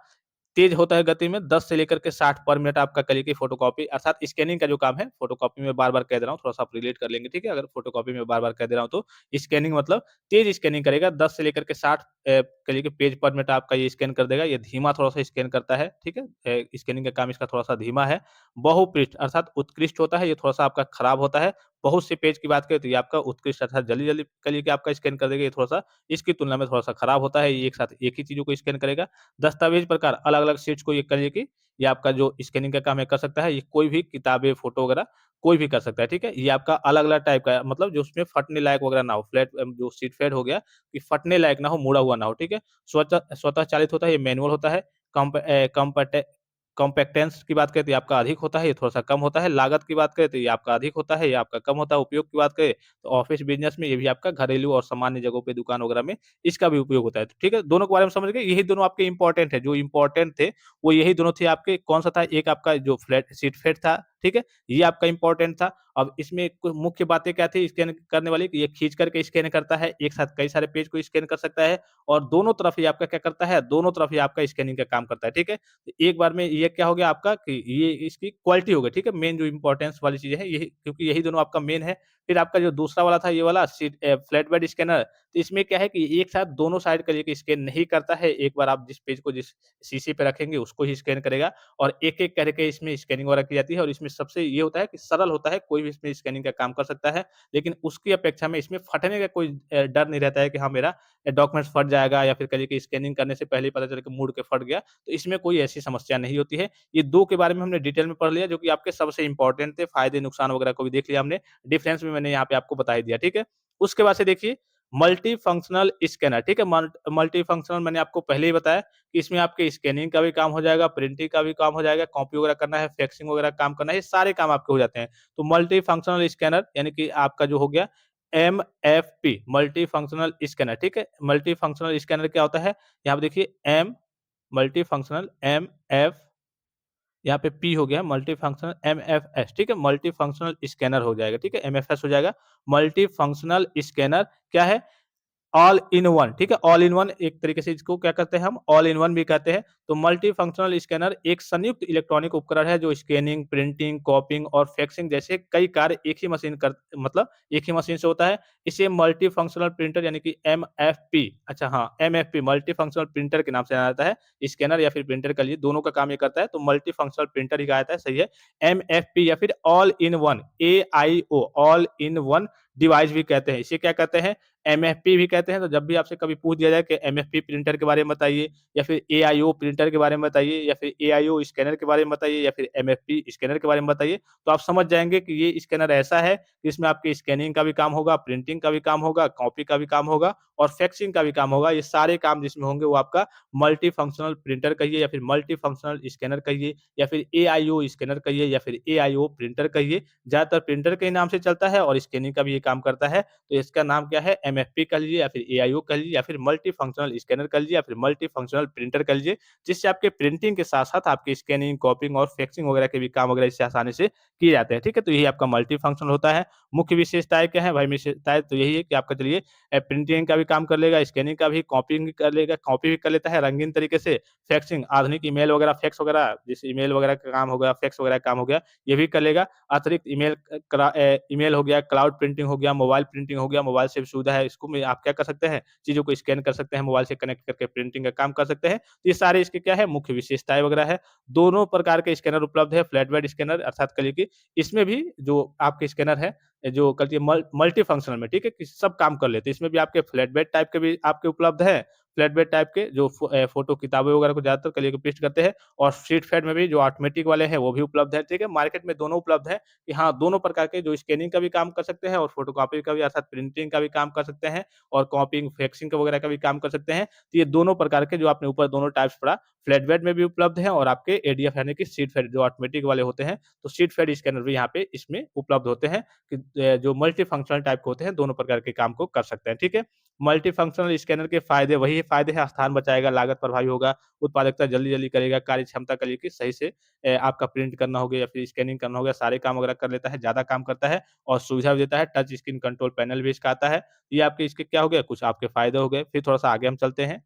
तेज़ होता है गति में 10 से लेकर के 60 पर मिनट आपका करिए कि फ़ोटोकॉपी अर्थात स्कैनिंग का जो काम है, फ़ोटोकॉपी में बार-बार कह दे रहा हूँ, थोड़ा-सा आप रिलेट कर लेंगे, ठीक है? अगर फ़ोटोकॉपी में बार-बार कह दे रहा हूँ तो स्कैनिंग मतलब तेज़ स्कैनिंग करेगा 10 से लेकर के 60 करिए कि पेज पर मिनट आपका ये स्कैन कर देगा। ये धीमा थोड़ा-सा स्कैन करता है, ठीक है? स्कैनिंग का काम इसका थोड़ा-सा धीमा है। बहुपृष्ठ अर्थात उत्कृष्ट होता है, ये थोड़ा-सा आपका खराब होता है। बहुत से पेज की बात करें तो ये आपका उत्कृष्ट अर्थात जल्दी-जल्दी करिए कि आपका स्कैन कर देगा, ये थोड़ा-सा इसकी तुलना में थोड़ा-सा खराब होता है। ये एक साथ एक ही चीज़ों को स्कैन करेगा। दस्तावेज़ प्रकार अलग-अलग शीट्स को ये करिए कि ये आपका जो स्कैनिंग का काम है कर सकता है, ये कोई भी किताबें, फ़ोटो वगैरह कोई भी कर सकता है, ठीक है? ये आपका अलग-अलग टाइप का है मतलब जो उसमें फटने लायक वगैरह ना हो, जो शीट फेड हो गया कि फटने लायक ना हो, मुड़ा हुआ ना हो, ठीक है? स्वतः स्वतः चालित होता है, ये मैनुअल होता है। कॉम्पेटेंस की बात करें तो ये आपका अधिक होता है, ये थोड़ा-सा कम होता है। लागत की बात करें तो ये आपका अधिक होता है, ये आपका कम होता है। उपयोग की बात करें तो ऑफ़िस बिज़नेस में ये भी आपका घरेलू और सामान्य जगहों पे, दुकान वगैरह में इसका भी उपयोग होता है। तो ठीक है, दोनों के बारे में समझ गए, यही दोनों आपके इम्पोर्टेंट है। जो इम्पोर्टेंट थे, वो यही दोनों थे आपके। कौन-सा था? एक आपका जो फ्लैट सीट फेड था, ठीक है? ये आपका इम्पोर्टेंट था। अब इसमें कुछ मुख्य बातें क्या थी स्कैन करने वाली? कि ये खींच करके स्कैन करता है, एक साथ कई सारे पेज को स्कैन कर सकता है और दोनों तरफ ये आपका क्या करता है? दोनों तरफ ये आपका स्कैनिंग का काम करता है, ठीक है? तो एक बार में ये क्या हो गया आपका कि ये इसकी क्वालिटी हो गई, ठीक है? मेन जो इम्पोर्टेंस वाली चीज़ें हैं, यही क्योंकि यही दोनों आपका मेन है। फिर आपका जो दूसरा वाला था, ये वाला फ्लैट बेड स्कैनर, तो इसमें क्या है कि एक साथ दोनों साइड का ये स्कैन नहीं करता है। एक बार आप जिस पेज को जिस शीशे पे रखेंगे, उसको ही स्कैन करेगा और एक-एक करके इसमें स्कैनिंग वगैरह की जाती है और इसमें सबसे ये होता है कि सरल होता है, कोई भी इसमें स्कैनिंग का काम कर सकता है। लेकिन उसकी अपेक्षा में इसमें फटने का कोई डर नहीं रहता है कि हाँ, मेरा डॉक्यूमेंट्स फट जाएगा या फिर कहिए कि स्कैनिंग करने से पहले ही पता चले कि मुड़ के फट गया, तो इसमें कोई ऐसी समस्या नहीं होती है। ये 2 के बारे में हमने डिटेल में पढ़ लिया जो कि आपके सबसे इम्पोर्टेंट थे, फ़ायदे नुकसान वगैरह को भी देख लिया हमने, डिफरेंस भी मैंने यहाँ पे आपको बता ही दिया, ठीक है? उसके बाद से देखिए मल्टी फंक्शनल स्कैनर, ठीक है? मल्टी फंक्शनल मैंने आपको पहले ही बताया कि इसमें आपके स्कैनिंग का भी काम हो जाएगा, प्रिंटिंग का भी काम हो जाएगा, कॉपी वगैरह करना है, फैक्सिंग वगैरह काम करना है, ये सारे काम आपके हो जाते हैं। तो मल्टी फंक्शनल स्कैनर यानी कि आपका जो हो गया एमएफपी मल्टी फंक्शनल स्कैनर, ठीक है? मल्टी फंक्शनल स्कैनर क्या होता है? यहाँ पे देखिए एम मल्टी फंक्शनल एमएफ यहाँ पे पी हो गया मल्टी फंक्शनल एमएफएस, ठीक है? मल्टी फंक्शनल स्कैनर हो जाएगा, ठीक है? एमएफएस हो जाएगा। मल्टी फंक्शनल स्कैनर क्या है? ऑल इन वन, ठीक है? ऑल इन वन एक तरीके से इसको क्या कहते हैं हम? ऑल इन वन भी कहते हैं। तो मल्टी फंक्शनल स्कैनर एक संयुक्त इलेक्ट्रॉनिक उपकरण है जो स्कैनिंग, प्रिंटिंग, कॉपिंग और फैक्सिंग जैसे कई कार्य एक ही मशीन कर मतलब एक ही मशीन से होता है। इसे मल्टी फंक्शनल प्रिंटर यानी कि एमएफपी अच्छा हाँ, एमएफपी मल्टी फंक्शनल प्रिंटर के नाम से जाना जाता है। स्कैनर या फिर प्रिंटर के लिए दोनों का काम ये करता है, तो मल्टी फंक्शनल प्रिंटर ही कहा जाता है, सही है। एमएफपी या फिर all in one AIO all in one device भी कहते हैं। इसे क्या कहते हैं? एमएफपी भी कहते हैं। तो जब भी आपसे कभी पूछ दिया जाए कि एमएफपी प्रिंटर के बारे में बताइए या फिर एआईओ प्रिंटर के बारे में बताइए या फिर एआईओ स्कैनर के बारे में बताइए या फिर एमएफपी स्कैनर के बारे में बताइए, तो आप समझ जाएँगे कि ये स्कैनर ऐसा है कि इसमें आपके स्कैनिंग का भी काम होगा, प्रिंटिंग का भी काम होगा, कॉपी का भी काम होगा और फैक्सिंग का भी काम होगा। ये सारे काम जिसमें होंगे वो आपका मल्टी फंक्शनल प्रिंटर कहिए या फिर मल्टी फंक्शनल स्कैनर कहिए या फिर एआईओ स्कैनर कहिए या फिर एआईओ प्रिंटर कहिए। ज़्यादातर प्रिंटर के ही नाम से चलता है और स्कैनिंग का भी ये काम करता है। तो इसका नाम क्या है? एमएफपी कह लीजिए या फिर एआईओ कह लीजिए या फिर मल्टी फंक्शनल स्कैनर कह लीजिए या फिर मल्टी फंक्शनल प्रिंटर कह लीजिए, जिससे आपके प्रिंटिंग के साथ-साथ आपकी स्कैनिंग, कॉपिंग और फैक्सिंग वगैरह के भी काम वगैरह इससे आसानी से किए जाते हैं। ठीक है? तो यही आपका मल्टी फंक्शनल होता है। मुख्य विशेषताएँ क्या हैं भाई? विशेषताएँ तो यही है कि आपका चलिए प्रिंटिंग का भी काम कर लेगा, स्कैनिंग का भी, कॉपिंग भी कर लेगा, कॉपी भी कर लेता है रंगीन तरीके से, फैक्सिंग आधुनिक ईमेल वगैरह, फैक्स वगैरह जैसे ईमेल वगैरह का काम हो गया, फैक्स वगैरह का काम हो गया, ये भी कर लेगा। अतिरिक्त ईमेल हो गया, क्लाउड प्रिंटिंग हो गया, मोबाइल प्रिंटिंग हो गया, मोबाइल से भी सुविधा है, इसको में आप क्या कर सकते हैं, चीज़ों को स्कैन कर सकते हैं, मोबाइल से कनेक्ट करके प्रिंटिंग का काम कर सकते हैं। तो ये सारे इसके क्या है, मुख्य विशेषताएँ वगैरह है। दोनों प्रकार के स्कैनर उपलब्ध है, फ्लैट बेड स्कैनर अर्थात कहिए कि इसमें भी जो आपके स्कैनर है, जो कहिए मल्टी फंक्शनल में, ठीक है? कि सब काम कर लेते हैं। इसमें भी आपके फ्लैट बेड टाइप के भी आपके उपलब्ध है, फ्लैट बेड टाइप के जो फ़ोटो किताबें वगैरह को ज़्यादातर कहिए कि पेस्ट करते हैं और शीट फेड में भी जो ऑटोमेटिक वाले हैं, वो भी उपलब्ध है, ठीक है? मार्केट में दोनों उपलब्ध है कि हाँ, दोनों प्रकार के जो स्कैनिंग का भी काम कर सकते हैं और फ़ोटोकॉपी का भी अर्थात प्रिंटिंग का भी काम कर सकते हैं और कॉपिंग, फैक्सिंग का वगैरह का भी काम कर सकते हैं। तो ये दोनों प्रकार के जो आपने ऊपर दोनों टाइप्स पढ़ा, फ्लैट बेड में भी उपलब्ध है और आपके एडीएफ यानी कि शीट फेड जो ऑटोमेटिक वाले होते हैं, तो शीट फेड स्कैनर भी यहाँ पे इसमें उपलब्ध होते हैं कि जो मल्टी फंक्शनल टाइप के होते हैं, दोनों प्रकार के काम को कर सकते हैं, ठीक है? मल्टी फंक्शनल स्कैनर के फ़ायदे वही फ़ायदे हैं, स्थान बचाएगा, लागत प्रभावी होगा, उत्पादकता जल्दी-जल्दी करेगा, कार्य क्षमता के लिए कि सही से आपका प्रिंट करना हो गया या फिर स्कैनिंग करना हो गया, सारे काम वगैरह कर लेता है, ज़्यादा काम करता है और सुविधा भी देता है। टच स्क्रीन कंट्रोल पैनल भी इसका आता है। ये आपके इसके क्या हो गए, कुछ आपके फ़ायदे हो गए। फिर थोड़ा-सा आगे हम चलते हैं।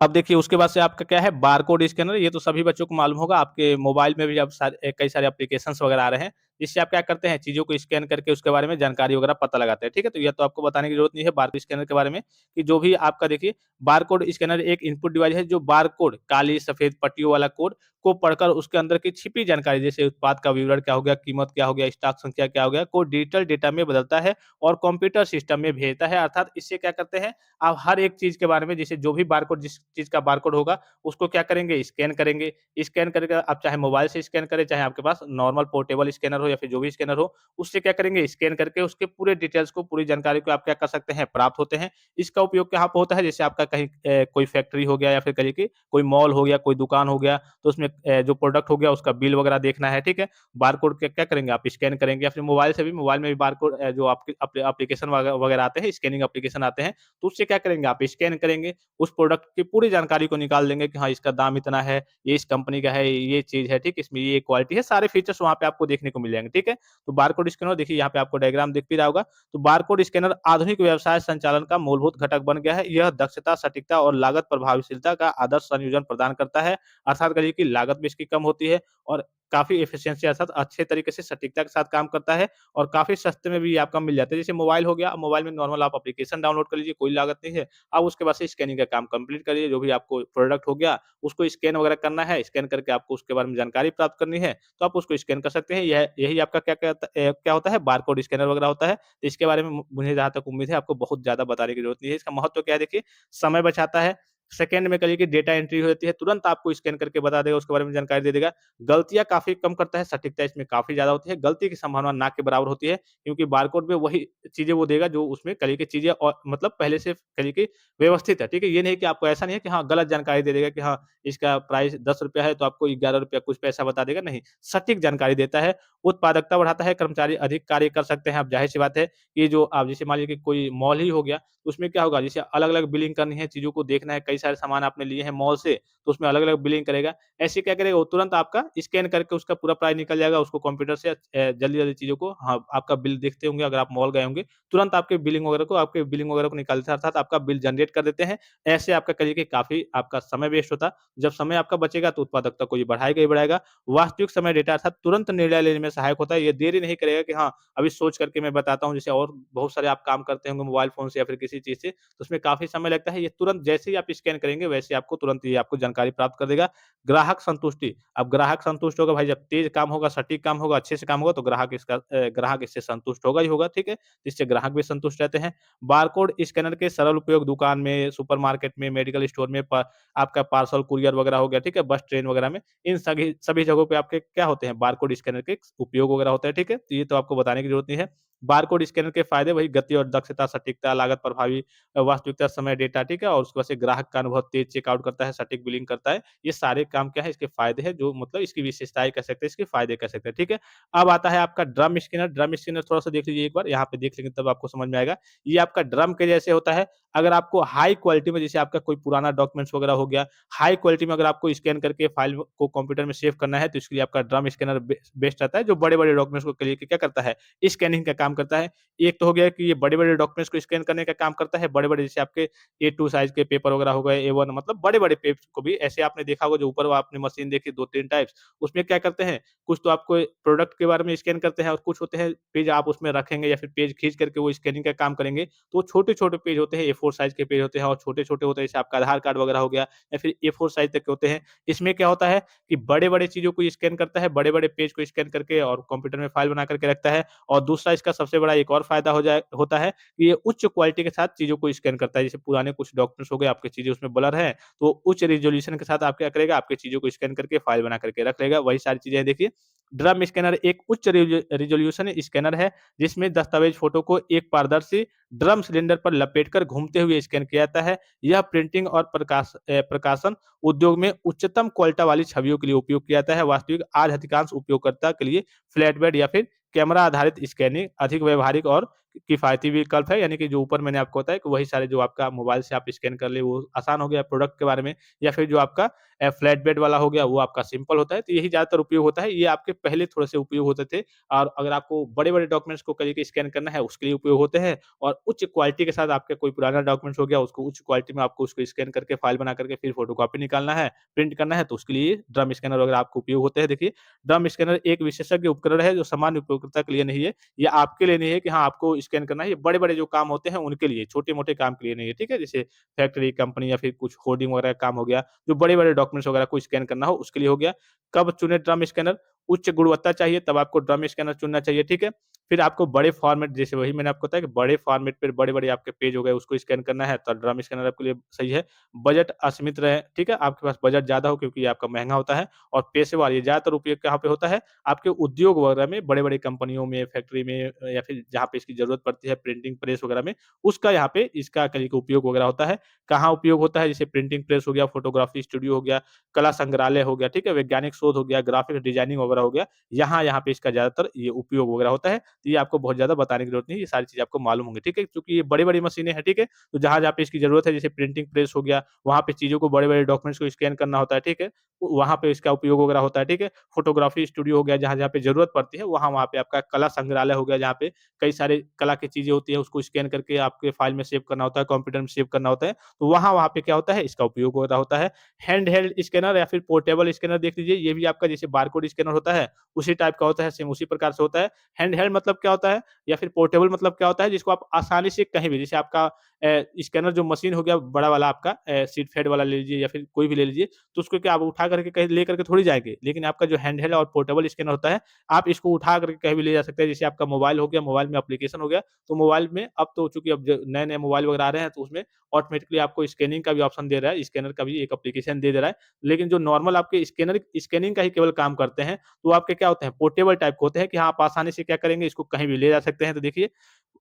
अब देखिए उसके बाद से आपका क्या है बारकोड स्कैनर ये तो सभी बच्चों को मालूम होगा आपके मोबाइल में भी अब कई सारे एप्लीकेशंस वगैरह आ रहे हैं जिससे आप क्या करते हैं चीज़ों को स्कैन करके उसके बारे में जानकारी वगैरह पता लगाते हैं ठीक है तो यह तो आपको बताने की जरूरत नहीं है बारकोड स्कैनर के बारे में कि जो भी आपका देखिए बारकोड स्कैनर एक इनपुट डिवाइस है जो बारकोड काली सफेद पट्टियों वाला कोड को पढ़कर उसके अंदर की छिपी जानकारी जैसे उत्पाद का विवरण क्या हो गया कीमत क्या हो गया स्टॉक संख्या क्या हो गया को डिजिटल डेटा में बदलता है और कंप्यूटर सिस्टम में भेजता है अर्थात इससे क्या करते हैं आप हर एक चीज़ के बारे में जैसे जो भी बारकोड जिस चीज़ का बारकोड होगा, उसको क्या करेंगे स्कैन करेंगे। स्कैन करके आप चाहे मोबाइल से स्कैन करें, चाहे आपके पास नॉर्मल पोर्टेबल स्कैनर हो या फिर जो भी स्कैनर हो, उससे क्या करेंगे स्कैन करके उसके पूरे डिटेल्स को, पूरी जानकारी को आप क्या कर सकते हैं प्राप्त होते हैं। इसका उपयोग कहाँ पे होता है जैसे आपका कहीं कोई फैक्ट्री हो गया या फिर कहिए कि कोई मॉल हो गया, कोई दुकान हो गया, तो उसमें जो प्रोडक्ट हो गया उसका बिल वगैरह देखना है, ठीक है? बारकोड क्या क्या करेंगे आप स्कैन करेंगे या फिर मोबाइल से भी मोबाइल में भी बारकोड जो आपके एप्लीकेशन वगैरह आते हैं, स्कैनिंग एप्लीकेशन आते हैं, तो उससे क्या करेंगे आप स्कैन करेंगे, उस प्रोडक्ट की पूरी जानकारी को निकाल देंगे कि हाँ, इसका दाम इतना है, ये इस कंपनी का है, ये चीज़ है, ठीक है? इसमें ये क्वालिटी है, सारे फीचर्स वहाँ पे आपको देखने को मिल जाएँगे, ठीक है? तो बारकोड स्कैनर देखिए यहाँ पे आपको डायग्राम दिख भी रहा होगा, तो बारकोड स्कैनर आधुनिक व्यवसाय संचालन का मूलभूत घटक बन गया है। यह दक्षता, सटीकता और लागत प्रभावशीलता का आदर्श संयोजन प्रदान करता है, अर्थात कहिए कि लागत भी इसकी कम होती है और काफ़ी एफिशिएंसी अर्थात अच्छे तरीके से सटीकता के साथ काम करता है और काफ़ी सस्ते में भी आपका मिल जाता है। जैसे मोबाइल हो गया, मोबाइल में नॉर्मल आप एप्लीकेशन डाउनलोड कर लीजिए, कोई लागत नहीं है। आप उसके बाद से स्कैनिंग का काम कंप्लीट करिए, जो भी आपको प्रोडक्ट हो गया, उसको स्कैन वगैरह करना है, स्कैन करके आपको उसके बारे में जानकारी प्राप्त करनी है, तो आप उसको स्कैन कर सकते हैं। यह यही आपका क्या होता है बारकोड स्कैनर वगैरह होता है। तो इसके बारे में मुझे जहाँ तक उम्मीद है आपको बहुत ज़्यादा बताने की ज़रूरत नहीं है। इसका महत्व क्या है देखिए, समय बचाता है, सेकंड में कहिए कि डेटा एंट्री हो जाती है, तुरंत आपको स्कैन करके बता देगा, उसके बारे में जानकारी दे देगा। गलतियाँ काफ़ी कम करता है, सटीकता इसमें काफ़ी ज़्यादा होती है, गलती की संभावना ना के बराबर होती है, क्योंकि बारकोड में वही चीज़ें वो देगा जो उसमें कहिए कि चीज़ें और मतलब पहले से कहिए कि व्यवस्थित है, ठीक है? ये नहीं कि आपको ऐसा नहीं है कि हाँ, गलत जानकारी दे देगा कि हाँ, इसका प्राइस ₹10 है तो आपको ₹11 कुछ पैसा बता देगा, नहीं, सटीक जानकारी देता है, उत्पादकता बढ़ाता है, कर्मचारी अधिक कार्य कर सकते हैं। अब ज़ाहिर-सी बात है, ये जो आप जैसे मान लीजिए कि कोई मॉल ही हो गया, तो उसमें क्या होगा जैसे अलग-अलग बिलिंग करनी है, चीज़ों को देखना है, कई सारे सामान आपने लिए हैं मॉल से, तो उसमें अलग-अलग बिलिंग करेगा। ऐसे क्या करेगा वो तुरंत आपका स्कैन करके उसका पूरा प्राइस निकल जाएगा, उसको कंप्यूटर से जल्दी-जल्दी चीज़ों को हाँ, आपका बिल देखते होंगे अगर आप मॉल गए होंगे, तुरंत आपके बिलिंग वगैरह को निकालते हैं अर्थात आपका बिल जनरेट कर देते हैं। ऐसे आपका कहिए कि काफ़ी आपका समय वेस्ट होता। जब समय आपका बचेगा तो उत्पादकता को ये बढ़ाएगा ही बढ़ाएगा। वास्तविक समय डेटा अर्थात तुरंत निर्णय लेने में सहायक होता है। ये देरी नहीं करेगा कि हाँ, अभी सोच करके मैं बताता हूँ, जैसे और बहुत सारे आप काम करते होंगे मोबाइल फ़ोन से या फिर किसी चीज़ से, तो उसमें काफ़ी समय लगता है। ये तुरंत जैसे ही आप स्कैन स्कैन करेंगे वैसे आपको तुरंत ये आपको जानकारी प्राप्त कर देगा। ग्राहक संतुष्टि, अब ग्राहक संतुष्ट होगा भाई, जब तेज़ काम होगा, सटीक काम होगा, अच्छे से काम होगा तो ग्राहक इससे संतुष्ट होगा ही होगा, ठीक है? जिससे ग्राहक भी संतुष्ट रहते हैं। बारकोड स्कैनर के सरल उपयोग दुकान में, सुपरमार्केट में, मेडिकल स्टोर में, प आपका पार्सल कुरियर वगैरह हो गया, ठीक है? बस, ट्रेन वगैरह में, इन सभी सभी जगहों पे आपके क्या होते हैं, बारकोड स्कैनर के उपयोग वगैरह होता है, ठीक है? तो ये तो आपको बताने की ज़रूरत नहीं है। बारकोड स्कैनर के फ़ायदे वही गति और दक्षता, सटीकता, लागत प्रभावी, वास्तविकता, समय, डेटा, ठीक है? और उसके बाद से ग्राहक का अनुभव, तेज़ चेकआउट करता है, सटीक बिलिंग करता है। ये सारे काम क्या है, इसके फ़ायदे हैं, जो मतलब इसकी विशेषताएँ कह सकते हैं, इसके फ़ायदे कह सकते हैं, ठीक है? अब आता है आपका ड्रम स्कैनर। ड्रम स्कैनर थोड़ा-सा देख लीजिए एक बार, यहाँ पे देख लेंगे तब आपको समझ में आएगा। ये आपका ड्रम के जैसे होता है। अगर आपको हाई क्वालिटी में, जैसे आपका कोई पुराना डॉक्यूमेंट्स वगैरह हो गया, हाई क्वालिटी में अगर आपको स्कैन करके फ़ाइल को कंप्यूटर में सेव करना है, तो इसके लिए आपका ड्रम स्कैनर बेस्ट रहता है, जो बड़े-बड़े डॉक्यूमेंट्स को के क्या करता है, स्कैनिंग का काम करता है। एक तो हो गया कि ये बड़े-बड़े डॉक्यूमेंट्स को स्कैन करने का काम करता है, बड़े-बड़े जैसे आपके A2 साइज़ के पेपर वगैरह हो गए, A1, मतलब बड़े-बड़े पेज को भी ऐसे आपने देखा होगा, जो ऊपर वो आपने मशीन देखी 2-3 टाइप्स, उसमें क्या करते हैं, कुछ तो आपको प्रोडक्ट के बारे में स्कैन करते हैं और कुछ होते हैं पेज आप उसमें रखेंगे या फिर पेज खींच करके वो स्कैनिंग का काम करेंगे। तो छोटे-छोटे पेज होते हैं, A4 साइज़ के पेज होते हैं और छोटे-छोटे होते हैं, जैसे आपका आधार कार्ड वगैरह हो गया या फिर A4 साइज़ तक के होते हैं। इसमें क्या होता है कि बड़े-बड़े चीज़ों को स्कैन करता है, बड़े-बड़े पेज को स्कैन करके और कंप्यूटर में फाइल बना करके रखता है। और दूसरा इसका सबसे बड़ा एक और फ़ायदा होता है कि ये उच्च क्वालिटी के साथ चीज़ों को स्कैन करता है। जैसे पुराने कुछ डॉक्यूमेंट्स हो गए, आपकी चीज़ें उसमें ब्लर हैं, तो उच्च रिज़ॉल्यूशन के साथ आप क्या करेगा, आपकी चीज़ों को स्कैन करके फाइल बना करके रख लेगा। वही सारी चीज़ें हैं देखिए। ड्रम स्कैनर एक उच्च रिज़ॉल्यूशन स्कैनर है, जिसमें दस्तावेज़ फ़ोटो को एक पारदर्शी ड्रम सिलेंडर पर लपेटकर घूमते हुए स्कैन किया जाता है। यह प्रिंटिंग और प्रकाशन उद्योग में उच्चतम क्वालिटी वाली छवियों के लिए उपयोग किया जाता है। वास्तविक आज अधिकांश उपयोगकर्ता के लिए फ्लैट बेड या फिर कैमरा आधारित स्कैनिंग अधिक व्यावहारिक और किफ़ायती विकल्प है, यानी कि जो ऊपर मैंने आपको बताया कि वही सारे जो आपका मोबाइल से आप स्कैन कर ले, वो आसान हो गया प्रोडक्ट के बारे में, या फिर जो आपका फ्लैट बेड वाला हो गया, वो आपका सिंपल होता है, तो यही ज़्यादातर उपयोग होता है। ये आपके पहले थोड़े से उपयोग होते थे, और अगर आपको बड़े-बड़े डॉक्यूमेंट्स को कहीं के स्कैन करना है, उसके लिए उपयोग होते हैं। और उच्च क्वालिटी के साथ आपका कोई पुराना डॉक्यूमेंट्स हो गया, उसको उच्च क्वालिटी में आपको उसको स्कैन करके फाइल बना करके फिर फोटोकॉपी निकालना है, प्रिंट करना है, तो उसके लिए ड्रम स्कैनर वगैरह आपको उपयोग होते हैं। देखिए, ड्रम स्कैनर एक विशेषज्ञ उपकरण है, जो सामान्य उपयोगकर्ता के लिए नहीं है। ये आपके लिए नहीं है कि हाँ, आपको स्कैन करना है, ये बड़े-बड़े जो काम होते हैं उनके लिए, छोटे-मोटे काम के लिए नहीं है, ठीक है? जैसे फैक्ट्री, कंपनी या फिर कुछ होर्डिंग वगैरह का काम हो गया, जो बड़े-बड़े डॉक्यूमेंट्स वगैरह को स्कैन करना हो, उसके लिए हो गया। कब चुनें ड्रम स्कैनर? उच्च गुणवत्ता चाहिए तब आपको ड्रम स्कैनर चुनना चाहिए, ठीक है? फिर आपको बड़े फॉर्मेट, जैसे वही मैंने आपको बताया कि बड़े फॉर्मेट पे बड़े-बड़े आपके पेज हो गए, उसको स्कैन करना है, तो ड्रम स्कैनर आपके लिए सही है। बजट असीमित रहे, ठीक है? आपके पास बजट ज़्यादा हो, क्योंकि ये आपका महँगा होता है। और पेशेवर, ये ज़्यादातर उपयोग कहाँ पे होता है? आपके उद्योग वगैरह में, बड़े-बड़े कंपनियों में, फैक्ट्री में, या फिर जहाँ पे इसकी ज़रूरत पड़ती है, प्रिंटिंग प्रेस वगैरह में, उसका यहाँ पे इसका कहीं का उपयोग वगैरह होता है। कहाँ उपयोग होता है? जैसे प्रिंटिंग प्रेस हो गया, फोटोग्राफी स्टूडियो हो गया, कला संग्रहालय हो गया, ठीक है? वैज्ञानिक शोध हो गया, ग्राफिक डिजाइनिंग वगैरह हो गया, यहाँ पे इसका ज़्यादातर ये उपयोग वगैरह होता है। तो ये आपको बहुत ज़्यादा बताने की ज़रूरत नहीं है, ये सारी चीज़ें आपको मालूम होंगी, ठीक है? क्योंकि ये बड़ी-बड़ी मशीनें हैं, ठीक है? तो जहाँ-जहाँ पे इसकी ज़रूरत है, जैसे प्रिंटिंग प्रेस हो गया, वहाँ पे चीज़ों को, बड़े-बड़े डॉक्यूमेंट्स को स्कैन करना होता है, ठीक है? वहाँ पे इसका उपयोग वगैरह होता है, ठीक है? फोटोग्राफी स्टूडियो हो गया, जहाँ-जहाँ पे ज़रूरत पड़ती है, वहाँ-वहाँ पे आपका कला संग्रहालय हो गया, जहाँ पे कई सारे कला की चीज़ें होती हैं, उसको स्कैन करके आपके फ़ाइल में सेव करना होता है, कंप्यूटर में सेव करना होता है, तो वहाँ-वहाँ पे क्या होता है, इसका उपयोग हो रहा होता है। हैंड हेल्ड स्कैनर या फिर पोर्टेबल स्कैनर देख लीजिए, ये भी आपका जैसे बारकोड स्कैनर होता है, उसी टाइप का होता है, सेम उसी प्रकार से होता है। हैंड हेल्ड मतलब क्या होता है, या फिर पोर्टेबल मतलब क्या होता है, जिसको आप आसानी से कहीं भी, जैसे आपका स्कैनर जो मशीन हो गया बड़ा वाला आपका, सीट फेड वाला ले लीजिए या फिर कोई भी ले लीजिए, तो उसको क्या आप उठा करके कहीं लेकर के थोड़ी जाएँगे। लेकिन आपका जो हैंड हेल्ड और पोर्टेबल स्कैनर होता है, आप इसको उठा करके कहीं भी ले जा सकते हैं। जैसे आपका मोबाइल हो गया, मोबाइल में एप्लीकेशन हो गया, तो मोबाइल में अब तो चूँकि अब ज नए-नए मोबाइल वगैरह आ रहे हैं, तो उसमें ऑटोमेटिकली आपको स्कैनिंग का भी ऑप्शन दे रहा है, स्कैनर का भी एक एप्लीकेशन दे रहा है। लेकिन जो नॉर्मल आपके स्कैनिंग का ही केवल काम करते हैं, तो आपके क्या होते हैं, पोर्टेबल टाइप के होते हैं कि हाँ, आप आसानी से क्या करेंगे, इसको कहीं भी ले जा सकते हैं। तो देखिए,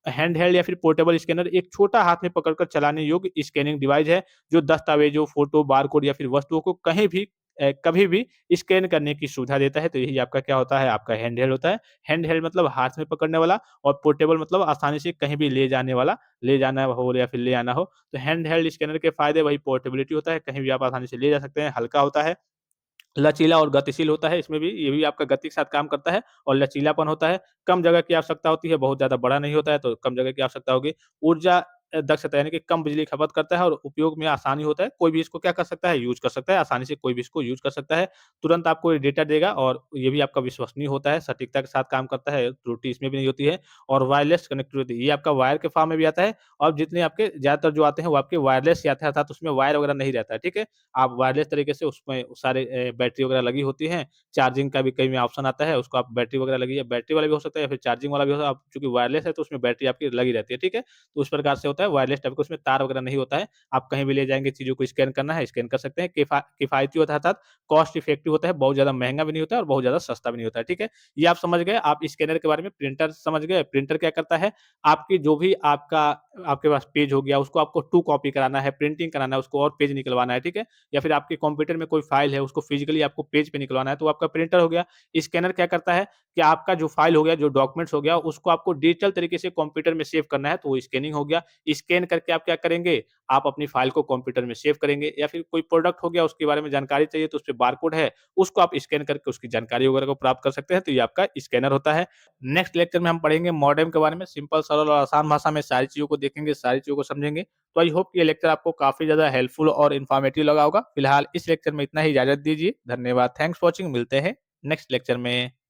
हैंड हेल्ड या फिर पोर्टेबल स्कैनर एक छोटा हाथ में पकड़कर चलाने योग्य स्कैनिंग डिवाइस है, जो दस्तावेज़ों, फ़ोटो, बारकोड या फिर वस्तुओं को कहीं भी कभी भी स्कैन करने की सुविधा देता है। तो यही आपका क्या होता है, आपका हैंड हेल्ड होता है। हैंड हेल्ड मतलब हाथ में पकड़ने वाला, और पोर्टेबल मतलब आसानी से कहीं भी ले जाने वाला, ले जाना हो या फिर ले आना हो। तो हैंड हेल्ड स्कैनर के फ़ायदे वही पोर्टेबिलिटी होता है, कहीं भी आप आसानी से ले जा सकते हैं, हल्का होता है, लचीला और गतिशील होता है, इसमें भी ये भी आपका गति के साथ काम करता है, और लचीलापन होता है, कम जगह की आवश्यकता होती है, बहुत ज़्यादा बड़ा नहीं होता है, तो कम जगह की आवश्यकता होगी। ऊर्जा दक्षता यानी कि कम बिजली खपत करता है और उपयोग में आसानी होता है। कोई भी इसको क्या कर सकता है, यूज़ कर सकता है, आसानी से कोई भी इसको यूज़ कर सकता है। तुरंत आपको ये डेटा देगा और ये भी आपका विश्वसनीय होता है, सटीकता के साथ काम करता है, त्रुटि इसमें भी नहीं होती है और वायरलेस कनेक्टिविटी ये आपका वायर के फॉर्म में भी आता है और जितने आपके ज़्यादातर जो आते हैं वो आपके वायरलेस ही आते हैं अर्थात उसमें वायर वगैरह नहीं रहता है, ठीक है? आप वायरलेस तरीके से उसमें सारे बैटरी वगैरह लगी होती हैं, चार्जिंग का भी कई में ऑप्शन आता है, उसको आप बैटरी वगैरह लगी है, बैटरी वाला भी हो सकता है या फिर चार्जिंग वाला भी हो सकता है। आप चूँकि वायरलेस है तो उसमें बैटरी आपकी लगी रहती है, ठीक है? तो उस प्रकार से होता है, वायरलेस टाइप का उसमें तार वगैरह नहीं होता है। आप कहीं भी ले जाएँगे चीज़ों को स्कैन करना है, स्कैन कर सकते हैं। किफ़ायती होता है अर्थात कॉस्ट इफेक्टिव होता है, बहुत ज़्यादा महँगा भी नहीं होता है और बहुत ज़्यादा सस्ता भी नहीं होता है, ठीक है? ये आप समझ गए, आप स्कैनर के बारे में, प्रिंटर समझ गए। प्रिंटर क्या करता है, आपकी जो भी आपके पास पेज हो गया, उसको आपको 2 कॉपी कराना है, प्रिंटिंग कराना है उसको और पेज निकलवाना है, ठीक है? या फिर आपके कंप्यूटर में कोई फ़ाइल है, उसको फिज़िकली आपको पेज पे निकलवाना है, तो आपका प्रिंटर हो गया। स्कैनर क्या करता है कि आपका जो फ़ाइल हो गया, जो डॉक्यूमेंट्स हो गया, उसको आपको डिजिटल तरीके से कंप्यूटर में सेव करना है, तो वो स्कैनिंग हो गया। स्कैन करके आप क्या करेंगे, आप अपनी फ़ाइल को कंप्यूटर में सेव करेंगे या फिर कोई प्रोडक्ट हो गया, उसके बारे में जानकारी चाहिए, तो उसपे बारकोड है, उसको आप स्कैन करके उसकी जानकारी वगैरह को प्राप्त कर सकते हैं, तो ये आपका स्कैनर होता है। नेक्स्ट लेक्चर में हम पढ़ेंगे मॉडेम के बारे में, सिंपल, सरल और आसान भाषा में सारी चीज़ों को देखेंगे, सारी चीज़ों को समझेंगे। तो आई होप ये लेक्चर आपको काफ़ी ज़्यादा हेल्पफुल और इन्फॉर्मेटिव लगा होगा। फिलहाल इस लेक्चर में इतना ही, इजाज़त दीजिए। धन्यवाद, थैंक्स फॉर वॉचिंग, मिलते हैं नेक्स्ट लेक्चर में।